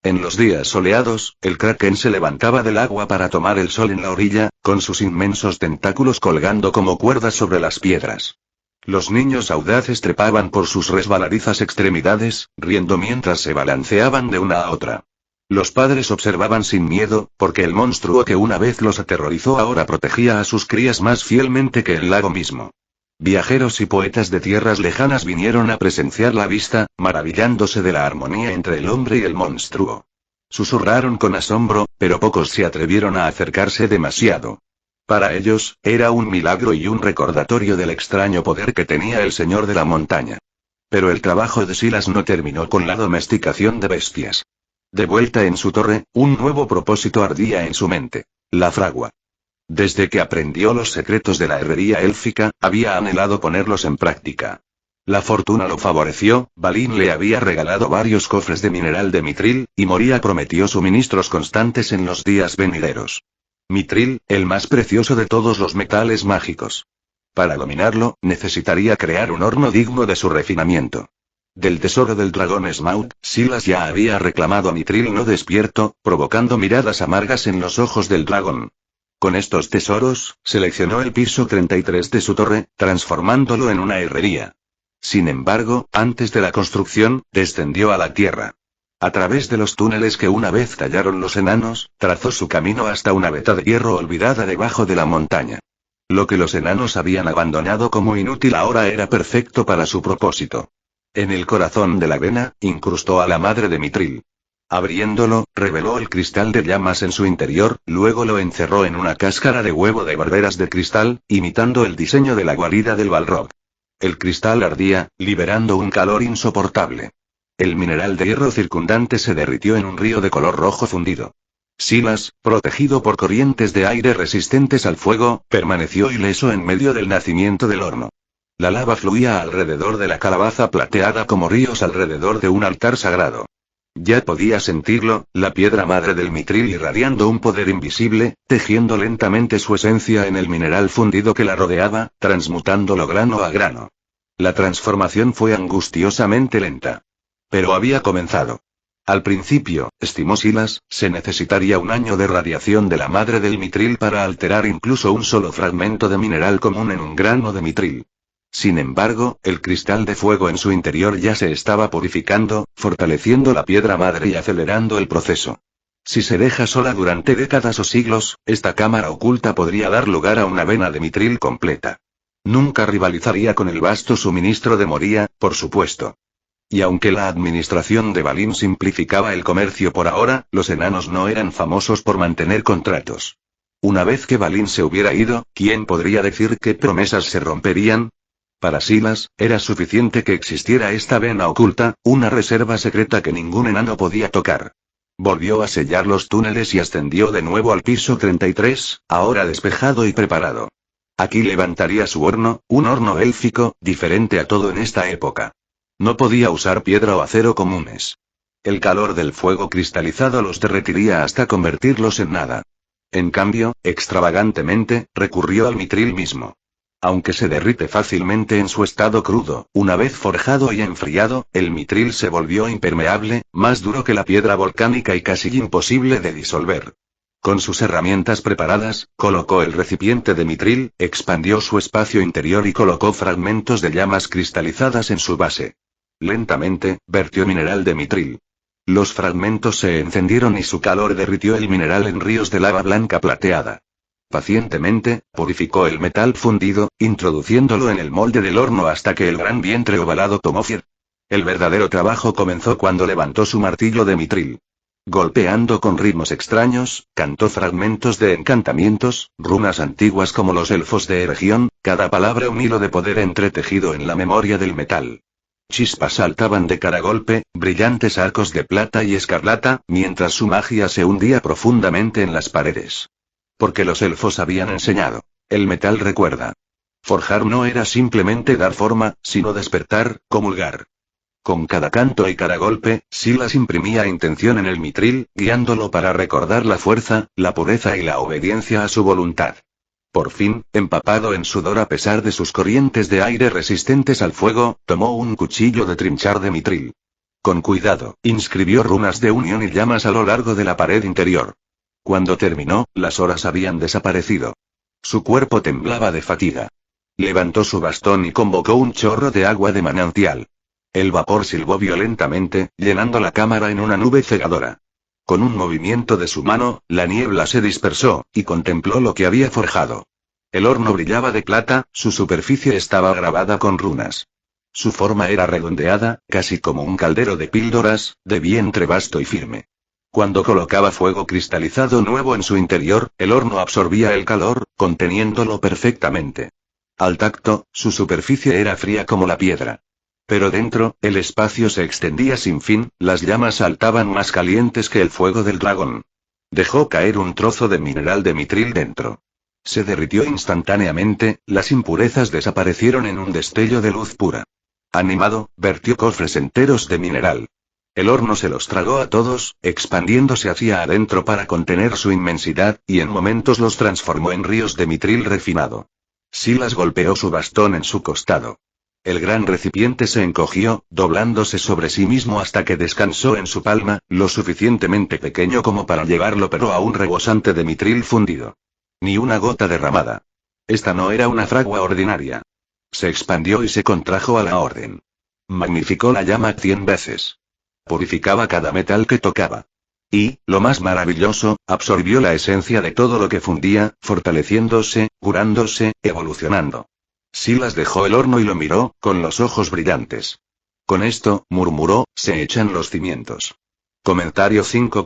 En los días soleados, el Kraken se levantaba del agua para tomar el sol en la orilla, con sus inmensos tentáculos colgando como cuerdas sobre las piedras. Los niños audaces trepaban por sus resbaladizas extremidades, riendo mientras se balanceaban de una a otra. Los padres observaban sin miedo, porque el monstruo que una vez los aterrorizó ahora protegía a sus crías más fielmente que el lago mismo. Viajeros y poetas de tierras lejanas vinieron a presenciar la vista, maravillándose de la armonía entre el hombre y el monstruo. Susurraron con asombro, pero pocos se atrevieron a acercarse demasiado. Para ellos, era un milagro y un recordatorio del extraño poder que tenía el señor de la montaña. Pero el trabajo de Silas no terminó con la domesticación de bestias. De vuelta en su torre, un nuevo propósito ardía en su mente: la fragua. Desde que aprendió los secretos de la herrería élfica, había anhelado ponerlos en práctica. La fortuna lo favoreció, Balin le había regalado varios cofres de mineral de mitril, y Moria prometió suministros constantes en los días venideros. Mitril, el más precioso de todos los metales mágicos. Para dominarlo, necesitaría crear un horno digno de su refinamiento. Del tesoro del dragón Smaug, Silas ya había reclamado a Mitril no despierto, provocando miradas amargas en los ojos del dragón. Con estos tesoros, seleccionó el piso 33 de su torre, transformándolo en una herrería. Sin embargo, antes de la construcción, descendió a la tierra. A través de los túneles que una vez tallaron los enanos, trazó su camino hasta una veta de hierro olvidada debajo de la montaña. Lo que los enanos habían abandonado como inútil ahora era perfecto para su propósito. En el corazón de la vena, incrustó a la madre de Mitril. Abriéndolo, reveló el cristal de llamas en su interior, luego lo encerró en una cáscara de huevo de barberas de cristal, imitando el diseño de la guarida del Balrog. El cristal ardía, liberando un calor insoportable. El mineral de hierro circundante se derritió en un río de color rojo fundido. Silas, protegido por corrientes de aire resistentes al fuego, permaneció ileso en medio del nacimiento del horno. La lava fluía alrededor de la calabaza plateada como ríos alrededor de un altar sagrado. Ya podía sentirlo, la piedra madre del mitril irradiando un poder invisible, tejiendo lentamente su esencia en el mineral fundido que la rodeaba, transmutándolo grano a grano. La transformación fue angustiosamente lenta. Pero había comenzado. Al principio, estimó Silas, se necesitaría un año de radiación de la madre del mitril para alterar incluso un solo fragmento de mineral común en un grano de mitril. Sin embargo, el cristal de fuego en su interior ya se estaba purificando, fortaleciendo la piedra madre y acelerando el proceso. Si se deja sola durante décadas o siglos, esta cámara oculta podría dar lugar a una vena de mitril completa. Nunca rivalizaría con el vasto suministro de Moria, por supuesto. Y aunque la administración de Balin simplificaba el comercio por ahora, los enanos no eran famosos por mantener contratos. Una vez que Balin se hubiera ido, ¿quién podría decir qué promesas se romperían? Para Silas, era suficiente que existiera esta vena oculta, una reserva secreta que ningún enano podía tocar. Volvió a sellar los túneles y ascendió de nuevo al piso 33, ahora despejado y preparado. Aquí levantaría su horno, un horno élfico, diferente a todo en esta época. No podía usar piedra o acero comunes. El calor del fuego cristalizado los derretiría hasta convertirlos en nada. En cambio, extravagantemente, recurrió al mitril mismo. Aunque se derrite fácilmente en su estado crudo, una vez forjado y enfriado, el mitril se volvió impermeable, más duro que la piedra volcánica y casi imposible de disolver. Con sus herramientas preparadas, colocó el recipiente de mitril, expandió su espacio interior y colocó fragmentos de llamas cristalizadas en su base. Lentamente, vertió mineral de mitril. Los fragmentos se encendieron y su calor derritió el mineral en ríos de lava blanca plateada. Pacientemente, purificó el metal fundido, introduciéndolo en el molde del horno hasta que el gran vientre ovalado tomó forma. El verdadero trabajo comenzó cuando levantó su martillo de mitril. Golpeando con ritmos extraños, cantó fragmentos de encantamientos, runas antiguas como los elfos de Eregión, cada palabra un hilo de poder entretejido en la memoria del metal. Chispas saltaban de cada golpe, brillantes arcos de plata y escarlata, mientras su magia se hundía profundamente en las paredes. Porque los elfos habían enseñado. El metal recuerda. Forjar no era simplemente dar forma, sino despertar, comulgar. Con cada canto y cada golpe, Silas imprimía intención en el mitril, guiándolo para recordar la fuerza, la pureza y la obediencia a su voluntad. Por fin, empapado en sudor a pesar de sus corrientes de aire resistentes al fuego, tomó un cuchillo de trinchar de mitril. Con cuidado, inscribió runas de unión y llamas a lo largo de la pared interior. Cuando terminó, las horas habían desaparecido. Su cuerpo temblaba de fatiga. Levantó su bastón y convocó un chorro de agua de manantial. El vapor silbó violentamente, llenando la cámara en una nube cegadora. Con un movimiento de su mano, la niebla se dispersó, y contempló lo que había forjado. El horno brillaba de plata, su superficie estaba grabada con runas. Su forma era redondeada, casi como un caldero de píldoras, de vientre vasto y firme. Cuando colocaba fuego cristalizado nuevo en su interior, el horno absorbía el calor, conteniéndolo perfectamente. Al tacto, su superficie era fría como la piedra. Pero dentro, el espacio se extendía sin fin, las llamas saltaban más calientes que el fuego del dragón. Dejó caer un trozo de mineral de mitril dentro. Se derritió instantáneamente, las impurezas desaparecieron en un destello de luz pura. Animado, vertió cofres enteros de mineral. El horno se los tragó a todos, expandiéndose hacia adentro para contener su inmensidad, y en momentos los transformó en ríos de mitril refinado. Silas golpeó su bastón en su costado. El gran recipiente se encogió, doblándose sobre sí mismo hasta que descansó en su palma, lo suficientemente pequeño como para llevarlo pero aún rebosante de mitril fundido. Ni una gota derramada. Esta no era una fragua ordinaria. Se expandió y se contrajo a la orden. Magnificó la llama 100 veces. Purificaba cada metal que tocaba. Y, lo más maravilloso, absorbió la esencia de todo lo que fundía, fortaleciéndose, curándose, evolucionando. Silas dejó el horno y lo miró, con los ojos brillantes. Con esto, murmuró, se echan los cimientos. Comentario 5.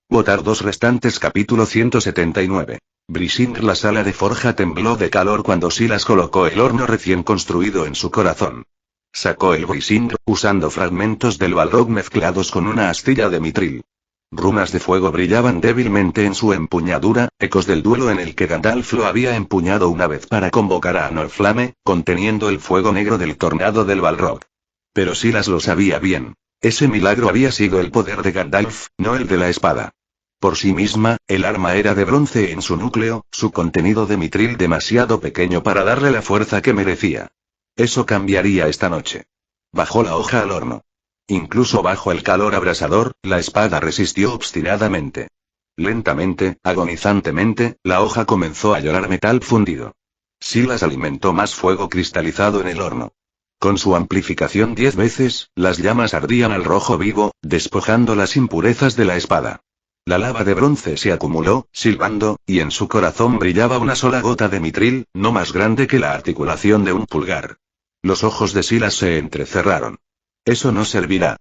Votar 2 restantes. Capítulo 179. Brising. La sala de forja tembló de calor cuando Silas colocó el horno recién construido en su corazón. Sacó el brising, usando fragmentos del balrog mezclados con una astilla de mitril. Runas de fuego brillaban débilmente en su empuñadura, ecos del duelo en el que Gandalf lo había empuñado una vez para convocar a Anorflame, conteniendo el fuego negro del tornado del balrog. Pero Silas lo sabía bien. Ese milagro había sido el poder de Gandalf, no el de la espada. Por sí misma, el arma era de bronce en su núcleo, su contenido de mitril demasiado pequeño para darle la fuerza que merecía. Eso cambiaría esta noche. Bajó la hoja al horno. Incluso bajo el calor abrasador, la espada resistió obstinadamente. Lentamente, agonizantemente, la hoja comenzó a llorar metal fundido. Silas alimentó más fuego cristalizado en el horno. Con su amplificación 10 veces, las llamas ardían al rojo vivo, despojando las impurezas de la espada. La lava de bronce se acumuló, silbando, y en su corazón brillaba una sola gota de mitril, no más grande que la articulación de un pulgar. Los ojos de Silas se entrecerraron. Eso no servirá.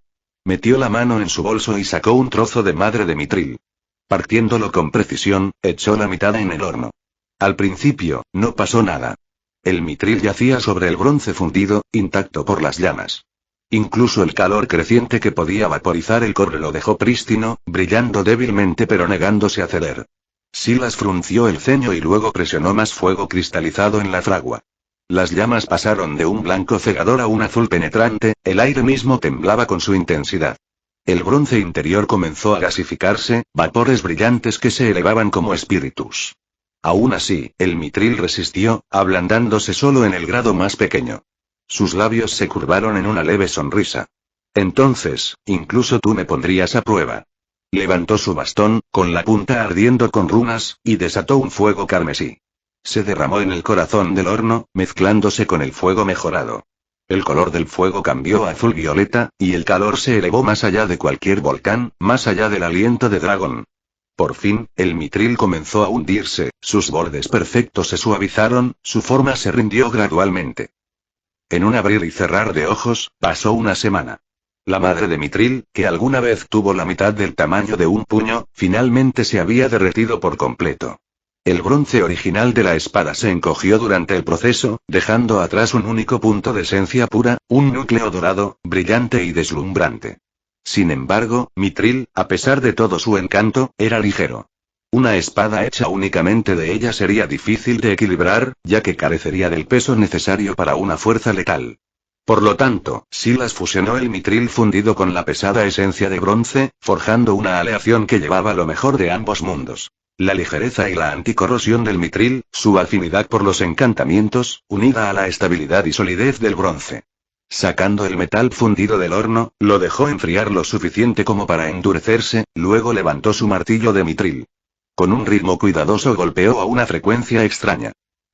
Metió la mano en su bolso y sacó un trozo de madre de mitril. Partiéndolo con precisión, echó la mitad en el horno. Al principio, no pasó nada. El mitril yacía sobre el bronce fundido, intacto por las llamas. Incluso el calor creciente que podía vaporizar el cobre lo dejó prístino, brillando débilmente pero negándose a ceder. Silas frunció el ceño y luego presionó más fuego cristalizado en la fragua. Las llamas pasaron de un blanco cegador a un azul penetrante, el aire mismo temblaba con su intensidad. El bronce interior comenzó a gasificarse, vapores brillantes que se elevaban como espíritus. Aún así, el mitril resistió, ablandándose solo en el grado más pequeño. Sus labios se curvaron en una leve sonrisa. Entonces, incluso tú me pondrías a prueba. Levantó su bastón, con la punta ardiendo con runas, y desató un fuego carmesí. Se derramó en el corazón del horno, mezclándose con el fuego mejorado. El color del fuego cambió a azul violeta, y el calor se elevó más allá de cualquier volcán, más allá del aliento de dragón. Por fin, el mitril comenzó a hundirse, sus bordes perfectos se suavizaron, su forma se rindió gradualmente. En un abrir y cerrar de ojos, pasó una semana. La madre de mitril, que alguna vez tuvo la mitad del tamaño de un puño, finalmente se había derretido por completo. El bronce original de la espada se encogió durante el proceso, dejando atrás un único punto de esencia pura, un núcleo dorado, brillante y deslumbrante. Sin embargo, mitril, a pesar de todo su encanto, era ligero. Una espada hecha únicamente de ella sería difícil de equilibrar, ya que carecería del peso necesario para una fuerza letal. Por lo tanto, Silas fusionó el mitril fundido con la pesada esencia de bronce, forjando una aleación que llevaba lo mejor de ambos mundos. La ligereza y la anticorrosión del mitril, su afinidad por los encantamientos, unida a la estabilidad y solidez del bronce. Sacando el metal fundido del horno, lo dejó enfriar lo suficiente como para endurecerse, luego levantó su martillo de mitril. Con un ritmo cuidadoso golpeó a una frecuencia extraña.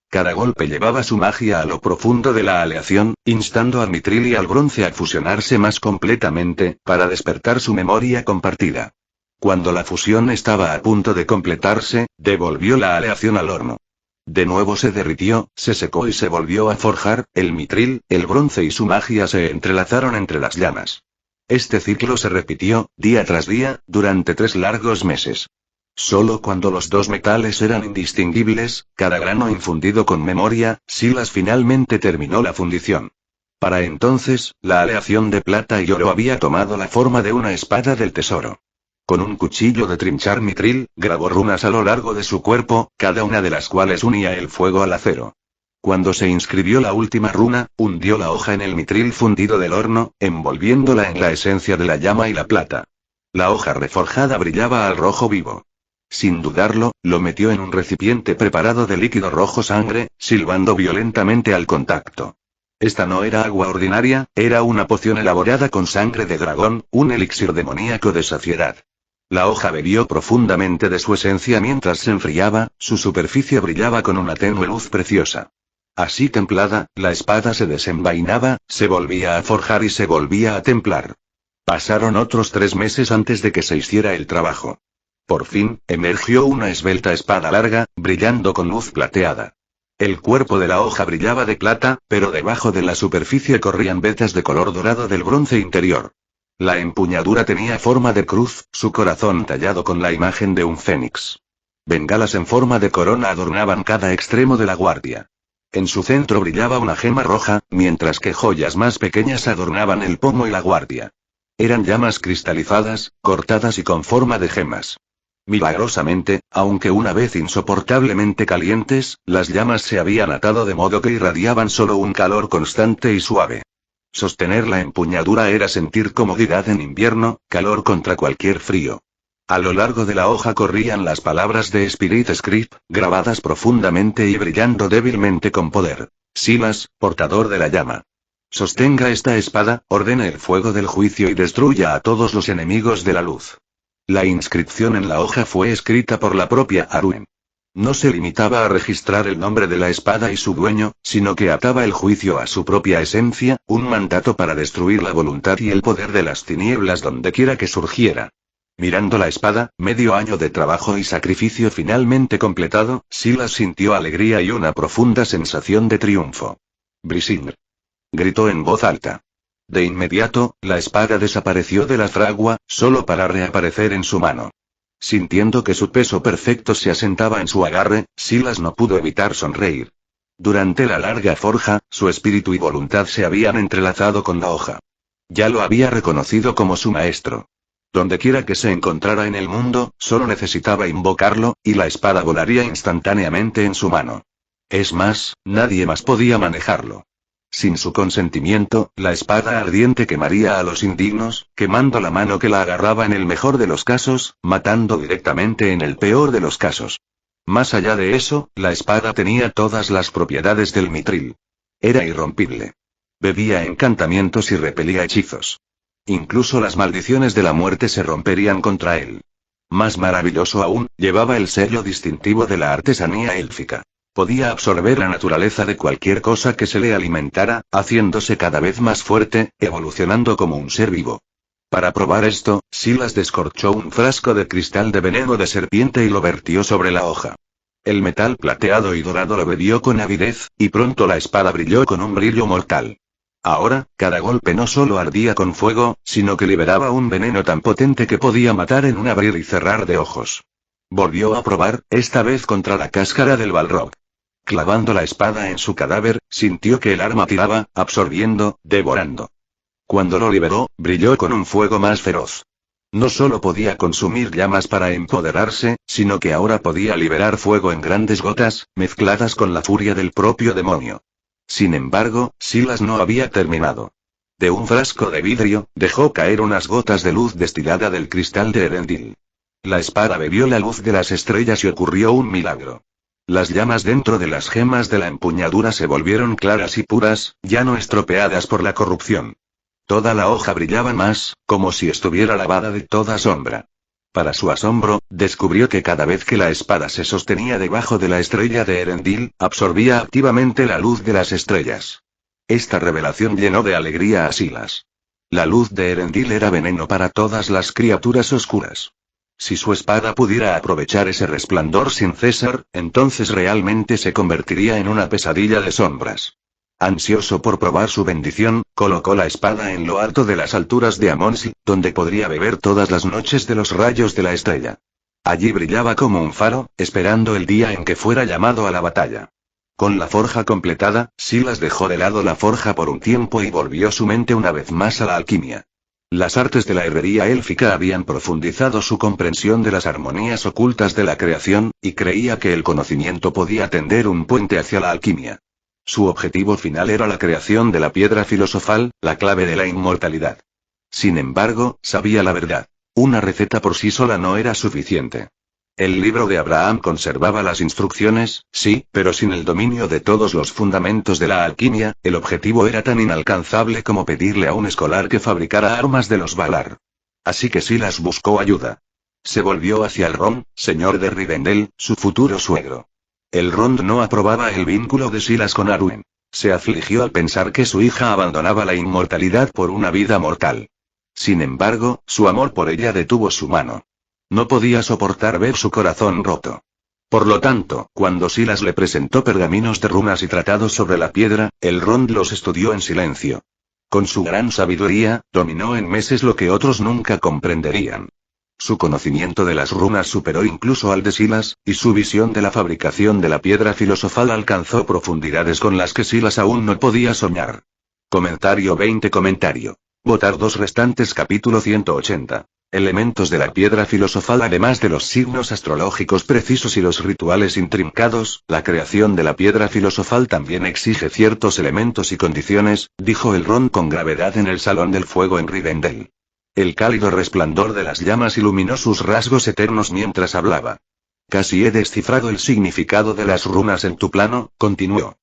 Cada golpe llevaba su magia a lo profundo de la aleación, instando al mitril y al bronce a fusionarse más completamente, para despertar su memoria compartida. Cuando la fusión estaba a punto de completarse, devolvió la aleación al horno. De nuevo se derritió, se secó y se volvió a forjar, el mitril, el bronce y su magia se entrelazaron entre las llamas. Este ciclo se repitió, día tras día, durante 3 largos meses. Solo cuando los dos metales eran indistinguibles, cada grano infundido con memoria, Silas finalmente terminó la fundición. Para entonces, la aleación de plata y oro había tomado la forma de una espada del tesoro. Con un cuchillo de trinchar mitril, grabó runas a lo largo de su cuerpo, cada una de las cuales unía el fuego al acero. Cuando se inscribió la última runa, hundió la hoja en el mitril fundido del horno, envolviéndola en la esencia de la llama y la plata. La hoja reforjada brillaba al rojo vivo. Sin dudarlo, lo metió en un recipiente preparado de líquido rojo sangre, silbando violentamente al contacto. Esta no era agua ordinaria, era una poción elaborada con sangre de dragón, un elixir demoníaco de saciedad. La hoja bebió profundamente de su esencia mientras se enfriaba, su superficie brillaba con una tenue luz preciosa. Así templada, la espada se desenvainaba, se volvía a forjar y se volvía a templar. Pasaron otros 3 meses antes de que se hiciera el trabajo. Por fin, emergió una esbelta espada larga, brillando con luz plateada. El cuerpo de la hoja brillaba de plata, pero debajo de la superficie corrían vetas de color dorado del bronce interior. La empuñadura tenía forma de cruz, su corazón tallado con la imagen de un fénix. Bengalas en forma de corona adornaban cada extremo de la guardia. En su centro brillaba una gema roja, mientras que joyas más pequeñas adornaban el pomo y la guardia. Eran llamas cristalizadas, cortadas y con forma de gemas. Milagrosamente, aunque una vez insoportablemente calientes, las llamas se habían atado de modo que irradiaban solo un calor constante y suave. Sostener la empuñadura era sentir comodidad en invierno, calor contra cualquier frío. A lo largo de la hoja corrían las palabras de Spirit Script, grabadas profundamente y brillando débilmente con poder. Silas, portador de la llama. Sostenga esta espada, ordene el fuego del juicio y destruya a todos los enemigos de la luz. La inscripción en la hoja fue escrita por la propia Arwen. No se limitaba a registrar el nombre de la espada y su dueño, sino que ataba el juicio a su propia esencia, un mandato para destruir la voluntad y el poder de las tinieblas dondequiera que surgiera. Mirando la espada, medio año de trabajo y sacrificio finalmente completado, Silas sintió alegría y una profunda sensación de triunfo. Brisingr. Gritó en voz alta. De inmediato, la espada desapareció de la fragua, solo para reaparecer en su mano. Sintiendo que su peso perfecto se asentaba en su agarre, Silas no pudo evitar sonreír. Durante la larga forja, su espíritu y voluntad se habían entrelazado con la hoja. Ya lo había reconocido como su maestro. Dondequiera que se encontrara en el mundo, solo necesitaba invocarlo, y la espada volaría instantáneamente en su mano. Es más, nadie más podía manejarlo. Sin su consentimiento, la espada ardiente quemaría a los indignos, quemando la mano que la agarraba en el mejor de los casos, matando directamente en el peor de los casos. Más allá de eso, la espada tenía todas las propiedades del mitril. Era irrompible. Bebía encantamientos y repelía hechizos. Incluso las maldiciones de la muerte se romperían contra él. Más maravilloso aún, llevaba el sello distintivo de la artesanía élfica. Podía absorber la naturaleza de cualquier cosa que se le alimentara, haciéndose cada vez más fuerte, evolucionando como un ser vivo. Para probar esto, Silas descorchó un frasco de cristal de veneno de serpiente y lo vertió sobre la hoja. El metal plateado y dorado lo bebió con avidez, y pronto la espada brilló con un brillo mortal. Ahora, cada golpe no solo ardía con fuego, sino que liberaba un veneno tan potente que podía matar en un abrir y cerrar de ojos. Volvió a probar, esta vez contra la cáscara del balrog. Clavando la espada en su cadáver, sintió que el arma tiraba, absorbiendo, devorando. Cuando lo liberó, brilló con un fuego más feroz. No solo podía consumir llamas para empoderarse, sino que ahora podía liberar fuego en grandes gotas, mezcladas con la furia del propio demonio. Sin embargo, Silas no había terminado. De un frasco de vidrio, dejó caer unas gotas de luz destilada del cristal de Erendil. La espada bebió la luz de las estrellas y ocurrió un milagro. Las llamas dentro de las gemas de la empuñadura se volvieron claras y puras, ya no estropeadas por la corrupción. Toda la hoja brillaba más, como si estuviera lavada de toda sombra. Para su asombro, descubrió que cada vez que la espada se sostenía debajo de la estrella de Erendil, absorbía activamente la luz de las estrellas. Esta revelación llenó de alegría a Silas. La luz de Erendil era veneno para todas las criaturas oscuras. Si su espada pudiera aprovechar ese resplandor sin cesar, entonces realmente se convertiría en una pesadilla de sombras. Ansioso por probar su bendición, colocó la espada en lo alto de las alturas de Amonsi, donde podría beber todas las noches de los rayos de la estrella. Allí brillaba como un faro, esperando el día en que fuera llamado a la batalla. Con la forja completada, Silas dejó de lado la forja por un tiempo y volvió su mente una vez más a la alquimia. Las artes de la herrería élfica habían profundizado su comprensión de las armonías ocultas de la creación, y creía que el conocimiento podía tender un puente hacia la alquimia. Su objetivo final era la creación de la piedra filosofal, la clave de la inmortalidad. Sin embargo, sabía la verdad. Una receta por sí sola no era suficiente. El libro de Abraham conservaba las instrucciones, sí, pero sin el dominio de todos los fundamentos de la alquimia, el objetivo era tan inalcanzable como pedirle a un escolar que fabricara armas de los Valar. Así que Silas buscó ayuda. Se volvió hacia el Rond, señor de Rivendell, su futuro suegro. El Rond no aprobaba el vínculo de Silas con Arwen. Se afligió al pensar que su hija abandonaba la inmortalidad por una vida mortal. Sin embargo, su amor por ella detuvo su mano. No podía soportar ver su corazón roto. Por lo tanto, cuando Silas le presentó pergaminos de runas y tratados sobre la piedra, el Rond los estudió en silencio. Con su gran sabiduría, dominó en meses lo que otros nunca comprenderían. Su conocimiento de las runas superó incluso al de Silas, y su visión de la fabricación de la piedra filosofal alcanzó profundidades con las que Silas aún no podía soñar. Comentario 20. Votar 2 restantes. Capítulo 180. Elementos de la piedra filosofal. Además de los signos astrológicos precisos y los rituales intrincados, la creación de la piedra filosofal también exige ciertos elementos y condiciones, dijo el Rond con gravedad en el Salón del Fuego en Rivendell. El cálido resplandor de las llamas iluminó sus rasgos eternos mientras hablaba. Casi he descifrado el significado de las runas en tu plano, continuó.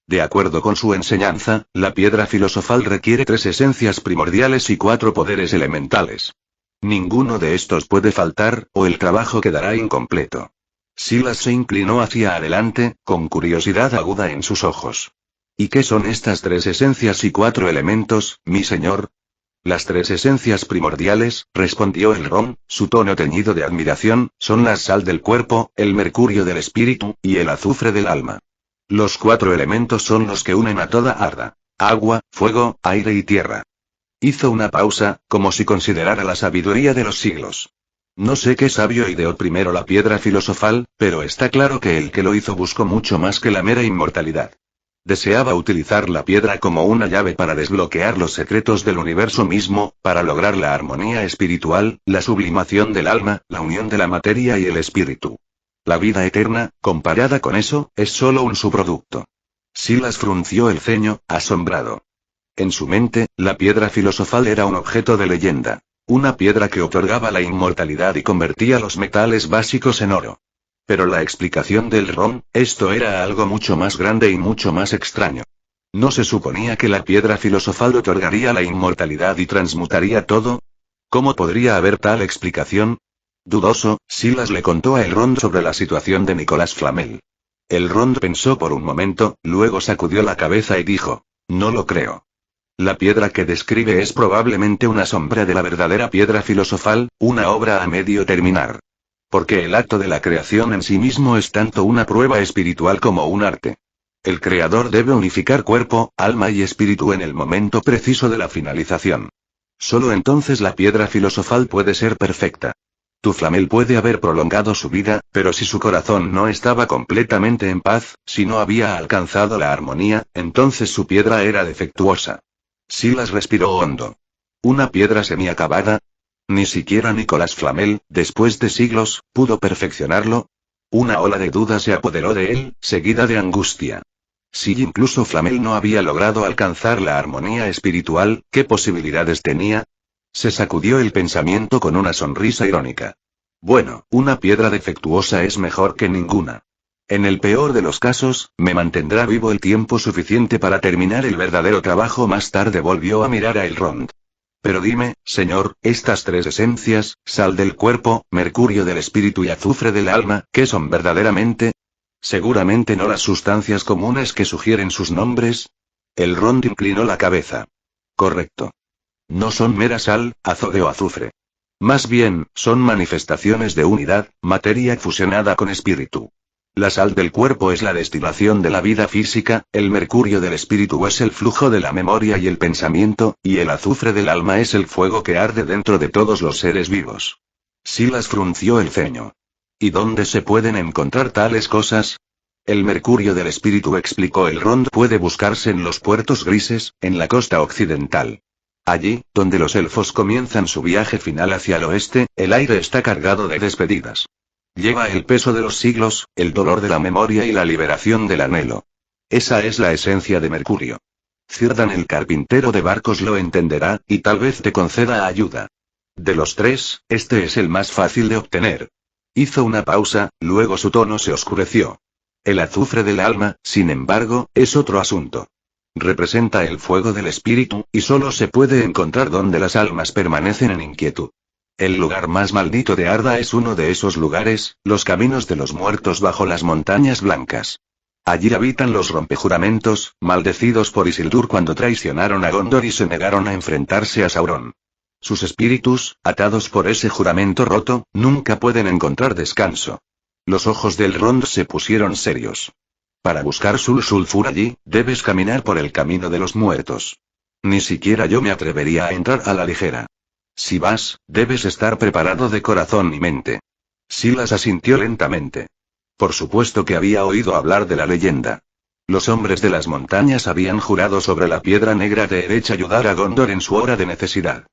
De acuerdo con su enseñanza, la piedra filosofal requiere 3 esencias primordiales y 4 poderes elementales. Ninguno de estos puede faltar, o el trabajo quedará incompleto. Silas se inclinó hacia adelante, con curiosidad aguda en sus ojos. ¿Y qué son estas 3 esencias y 4 elementos, mi señor? Las 3 esencias primordiales, respondió el Rond, su tono teñido de admiración, son la sal del cuerpo, el mercurio del espíritu, y el azufre del alma. Los 4 elementos son los que unen a toda Arda: agua, fuego, aire y tierra. Hizo una pausa, como si considerara la sabiduría de los siglos. No sé qué sabio ideó primero la piedra filosofal, pero está claro que el que lo hizo buscó mucho más que la mera inmortalidad. Deseaba utilizar la piedra como una llave para desbloquear los secretos del universo mismo, para lograr la armonía espiritual, la sublimación del alma, la unión de la materia y el espíritu. La vida eterna, comparada con eso, es solo un subproducto. Silas frunció el ceño, asombrado. En su mente, la piedra filosofal era un objeto de leyenda. Una piedra que otorgaba la inmortalidad y convertía los metales básicos en oro. Pero la explicación del ron, esto era algo mucho más grande y mucho más extraño. ¿No se suponía que la piedra filosofal otorgaría la inmortalidad y transmutaría todo? ¿Cómo podría haber tal explicación? Dudoso, Silas le contó a Elrond sobre la situación de Nicolás Flamel. Elrond pensó por un momento, luego sacudió la cabeza y dijo: no lo creo. La piedra que describe es probablemente una sombra de la verdadera piedra filosofal, una obra a medio terminar. Porque el acto de la creación en sí mismo es tanto una prueba espiritual como un arte. El creador debe unificar cuerpo, alma y espíritu en el momento preciso de la finalización. Solo entonces la piedra filosofal puede ser perfecta. Tu Flamel puede haber prolongado su vida, pero si su corazón no estaba completamente en paz, si no había alcanzado la armonía, entonces su piedra era defectuosa. Silas respiró hondo. ¿Una piedra semiacabada? Ni siquiera Nicolás Flamel, después de siglos, pudo perfeccionarlo. Una ola de duda se apoderó de él, seguida de angustia. Si incluso Flamel no había logrado alcanzar la armonía espiritual, ¿qué posibilidades tenía? Se sacudió el pensamiento con una sonrisa irónica. Bueno, una piedra defectuosa es mejor que ninguna. En el peor de los casos, me mantendrá vivo el tiempo suficiente para terminar el verdadero trabajo. Más tarde volvió a mirar a Elrond. Pero dime, señor, estas tres esencias, sal del cuerpo, mercurio del espíritu y azufre del alma, ¿qué son verdaderamente? Seguramente no las sustancias comunes que sugieren sus nombres. Elrond inclinó la cabeza. Correcto. No son mera sal, azogue o azufre. Más bien, son manifestaciones de unidad, materia fusionada con espíritu. La sal del cuerpo es la destilación de la vida física, el mercurio del espíritu es el flujo de la memoria y el pensamiento, y el azufre del alma es el fuego que arde dentro de todos los seres vivos. Silas frunció el ceño. ¿Y dónde se pueden encontrar tales cosas? El mercurio del espíritu, explicó Elrond, puede buscarse en los puertos grises, en la costa occidental. Allí, donde los elfos comienzan su viaje final hacia el oeste, el aire está cargado de despedidas. Lleva el peso de los siglos, el dolor de la memoria y la liberación del anhelo. Esa es la esencia de Mercurio. Círdan el carpintero de barcos lo entenderá, y tal vez te conceda ayuda. De los tres, este es el más fácil de obtener. Hizo una pausa, luego su tono se oscureció. El azufre del alma, sin embargo, es otro asunto. Representa el fuego del espíritu, y solo se puede encontrar donde las almas permanecen en inquietud. El lugar más maldito de Arda es uno de esos lugares, los caminos de los muertos bajo las montañas blancas. Allí habitan los rompejuramentos, maldecidos por Isildur cuando traicionaron a Gondor y se negaron a enfrentarse a Sauron. Sus espíritus, atados por ese juramento roto, nunca pueden encontrar descanso. Los ojos del Elrond se pusieron serios. Para buscar sulfur allí, debes caminar por el camino de los muertos. Ni siquiera yo me atrevería a entrar a la ligera. Si vas, debes estar preparado de corazón y mente. Silas asintió lentamente. Por supuesto que había oído hablar de la leyenda. Los hombres de las montañas habían jurado sobre la piedra negra de Erech ayudar a Gondor en su hora de necesidad.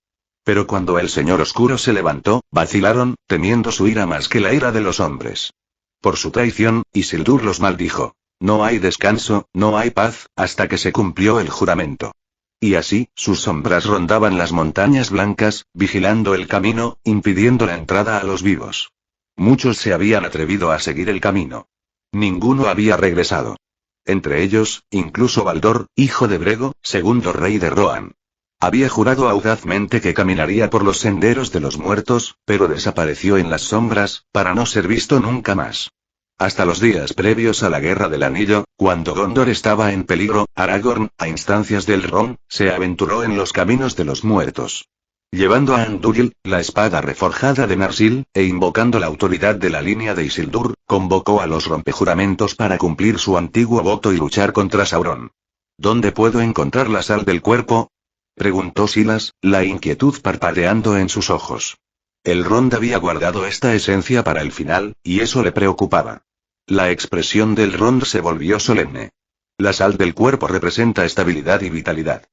Pero cuando el Señor Oscuro se levantó, vacilaron, temiendo su ira más que la ira de los hombres. Por su traición, Isildur los maldijo. No hay descanso, no hay paz, hasta que se cumplió el juramento. Y así, sus sombras rondaban las montañas blancas, vigilando el camino, impidiendo la entrada a los vivos. Muchos se habían atrevido a seguir el camino. Ninguno había regresado. Entre ellos, incluso Baldor, hijo de Brego, segundo rey de Rohan. Había jurado audazmente que caminaría por los senderos de los muertos, pero desapareció en las sombras, para no ser visto nunca más. Hasta los días previos a la Guerra del Anillo, cuando Gondor estaba en peligro, Aragorn, a instancias del Elrond, se aventuró en los caminos de los muertos. Llevando a Andúril, la espada reforjada de Narsil, e invocando la autoridad de la línea de Isildur, convocó a los rompejuramentos para cumplir su antiguo voto y luchar contra Sauron. ¿Dónde puedo encontrar la sal del cuerpo?, preguntó Silas, la inquietud parpadeando en sus ojos. Elrond había guardado esta esencia para el final, y eso le preocupaba. La expresión del Elrond se volvió solemne. La sal del cuerpo representa estabilidad y vitalidad.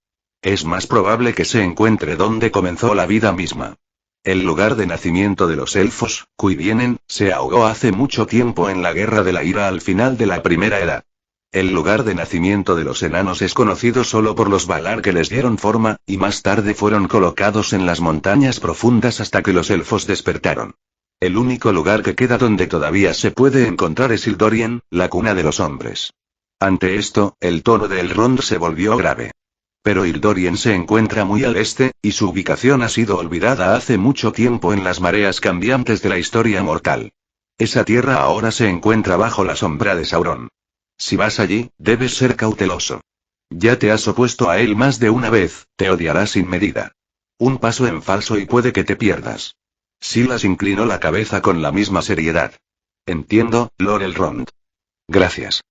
Es más probable que se encuentre donde comenzó la vida misma. El lugar de nacimiento de los elfos, Cuivienen, se ahogó hace mucho tiempo en la Guerra de la Ira al final de la Primera Edad. El lugar de nacimiento de los enanos es conocido solo por los Valar que les dieron forma, y más tarde fueron colocados en las montañas profundas hasta que los elfos despertaron. El único lugar que queda donde todavía se puede encontrar es Ildorien, la cuna de los hombres. Ante esto, el tono de Elrond se volvió grave. Pero Ildorien se encuentra muy al este, y su ubicación ha sido olvidada hace mucho tiempo en las mareas cambiantes de la historia mortal. Esa tierra ahora se encuentra bajo la sombra de Sauron. Si vas allí, debes ser cauteloso. Ya te has opuesto a él más de una vez, te odiará sin medida. Un paso en falso y puede que te pierdas. Silas inclinó la cabeza con la misma seriedad. Entiendo, Lord Elrond. Gracias.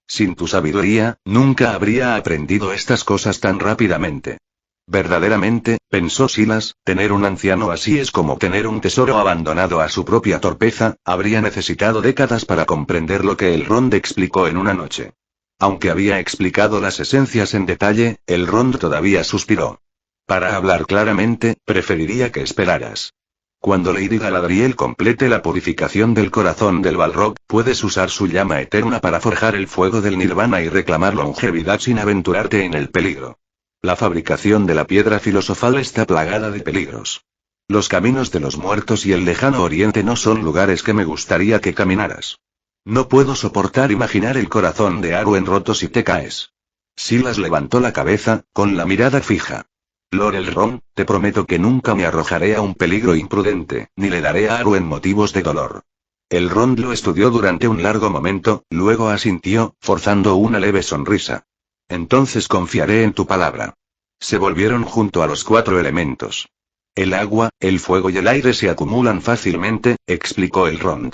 Sin tu sabiduría, nunca habría aprendido estas cosas tan rápidamente. Verdaderamente, pensó Silas, tener un anciano así es como tener un tesoro abandonado a su propia torpeza, habría necesitado décadas para comprender lo que Elrond explicó en una noche. Aunque había explicado las esencias en detalle, Elrond todavía suspiró. Para hablar claramente, preferiría que esperaras. Cuando Lady Galadriel complete la purificación del corazón del Balrog, puedes usar su llama eterna para forjar el fuego del Nirvana y reclamar longevidad sin aventurarte en el peligro. La fabricación de la piedra filosofal está plagada de peligros. Los caminos de los muertos y el lejano oriente no son lugares que me gustaría que caminaras. No puedo soportar imaginar el corazón de Arwen roto si te caes. Silas levantó la cabeza, con la mirada fija. Lord Elrond, te prometo que nunca me arrojaré a un peligro imprudente, ni le daré a Arwen motivos de dolor. Elrond lo estudió durante un largo momento, luego asintió, forzando una leve sonrisa. Entonces confiaré en tu palabra. Se volvieron junto a los 4 elementos. El agua, el fuego y el aire se acumulan fácilmente, explicó Elrond.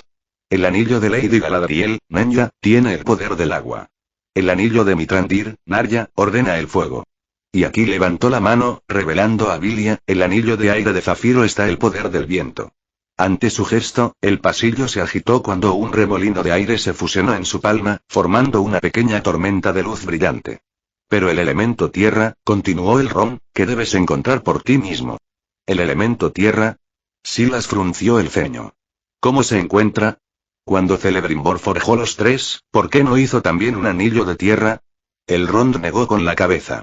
El anillo de Lady Galadriel, Nenya, tiene el poder del agua. El anillo de Mithrandir, Narya, ordena el fuego. Y aquí levantó la mano, revelando a Vilia, el anillo de aire de Zafiro está el poder del viento. Ante su gesto, el pasillo se agitó cuando un remolino de aire se fusionó en su palma, formando una pequeña tormenta de luz brillante. Pero el elemento tierra, continuó Elrond, que debes encontrar por ti mismo. ¿El elemento tierra? Silas frunció el ceño. ¿Cómo se encuentra? Cuando Celebrimbor forjó los 3, ¿por qué no hizo también un anillo de tierra? Elrond negó con la cabeza.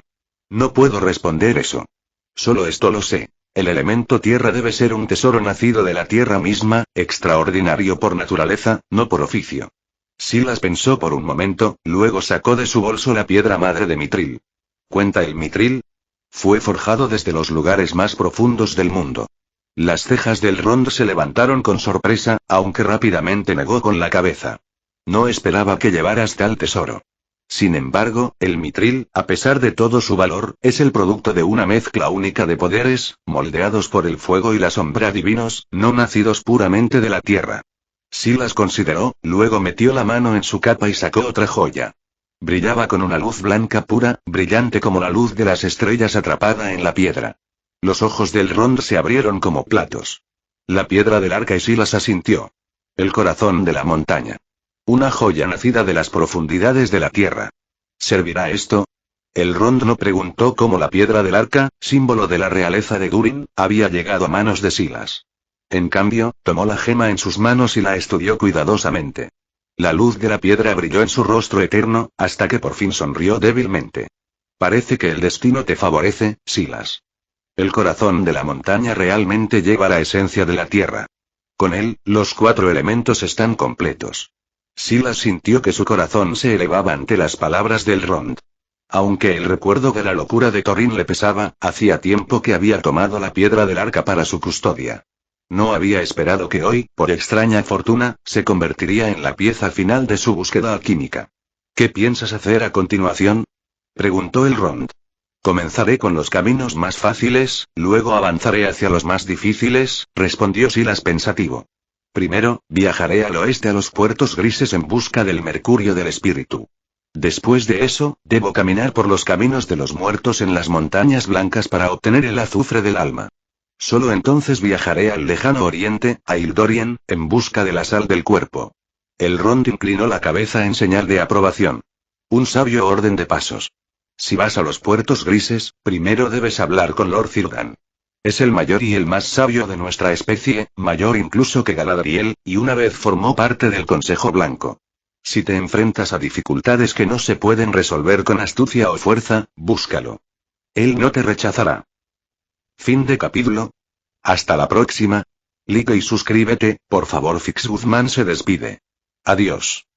No puedo responder eso. Solo esto lo sé. El elemento tierra debe ser un tesoro nacido de la tierra misma, extraordinario por naturaleza, no por oficio. Silas pensó por un momento, luego sacó de su bolso la piedra madre de Mithril. ¿Cuenta el Mithril? Fue forjado desde los lugares más profundos del mundo. Las cejas del Elrond se levantaron con sorpresa, aunque rápidamente negó con la cabeza. No esperaba que llevaras tal tesoro. Sin embargo, el Mithril, a pesar de todo su valor, es el producto de una mezcla única de poderes, moldeados por el fuego y la sombra divinos, no nacidos puramente de la tierra. Silas consideró, luego metió la mano en su capa y sacó otra joya. Brillaba con una luz blanca pura, brillante como la luz de las estrellas atrapada en la piedra. Los ojos del Elrond se abrieron como platos. La piedra del arca y Silas asintió. El corazón de la montaña. Una joya nacida de las profundidades de la tierra. ¿Servirá esto? Elrond no preguntó cómo la piedra del arca, símbolo de la realeza de Durin, había llegado a manos de Silas. En cambio, tomó la gema en sus manos y la estudió cuidadosamente. La luz de la piedra brilló en su rostro eterno, hasta que por fin sonrió débilmente. Parece que el destino te favorece, Silas. El corazón de la montaña realmente lleva la esencia de la tierra. Con él, los 4 elementos están completos. Silas sintió que su corazón se elevaba ante las palabras del Elrond. Aunque el recuerdo de la locura de Thorin le pesaba, hacía tiempo que había tomado la piedra del arca para su custodia. No había esperado que hoy, por extraña fortuna, se convertiría en la pieza final de su búsqueda alquímica. ¿Qué piensas hacer a continuación? Preguntó Elrond. Comenzaré con los caminos más fáciles, luego avanzaré hacia los más difíciles, respondió Silas pensativo. Primero, viajaré al oeste a los puertos grises en busca del mercurio del espíritu. Después de eso, debo caminar por los caminos de los muertos en las montañas blancas para obtener el azufre del alma. Solo entonces viajaré al lejano oriente, a Ildorien, en busca de la sal del cuerpo. Elrond inclinó la cabeza en señal de aprobación. Un sabio orden de pasos. Si vas a los puertos grises, primero debes hablar con Lord Círdan. Es el mayor y el más sabio de nuestra especie, mayor incluso que Galadriel, y una vez formó parte del Consejo Blanco. Si te enfrentas a dificultades que no se pueden resolver con astucia o fuerza, búscalo. Él no te rechazará. Fin de capítulo. Hasta la próxima. Like y suscríbete, por favor. Fix Guzmán se despide. Adiós.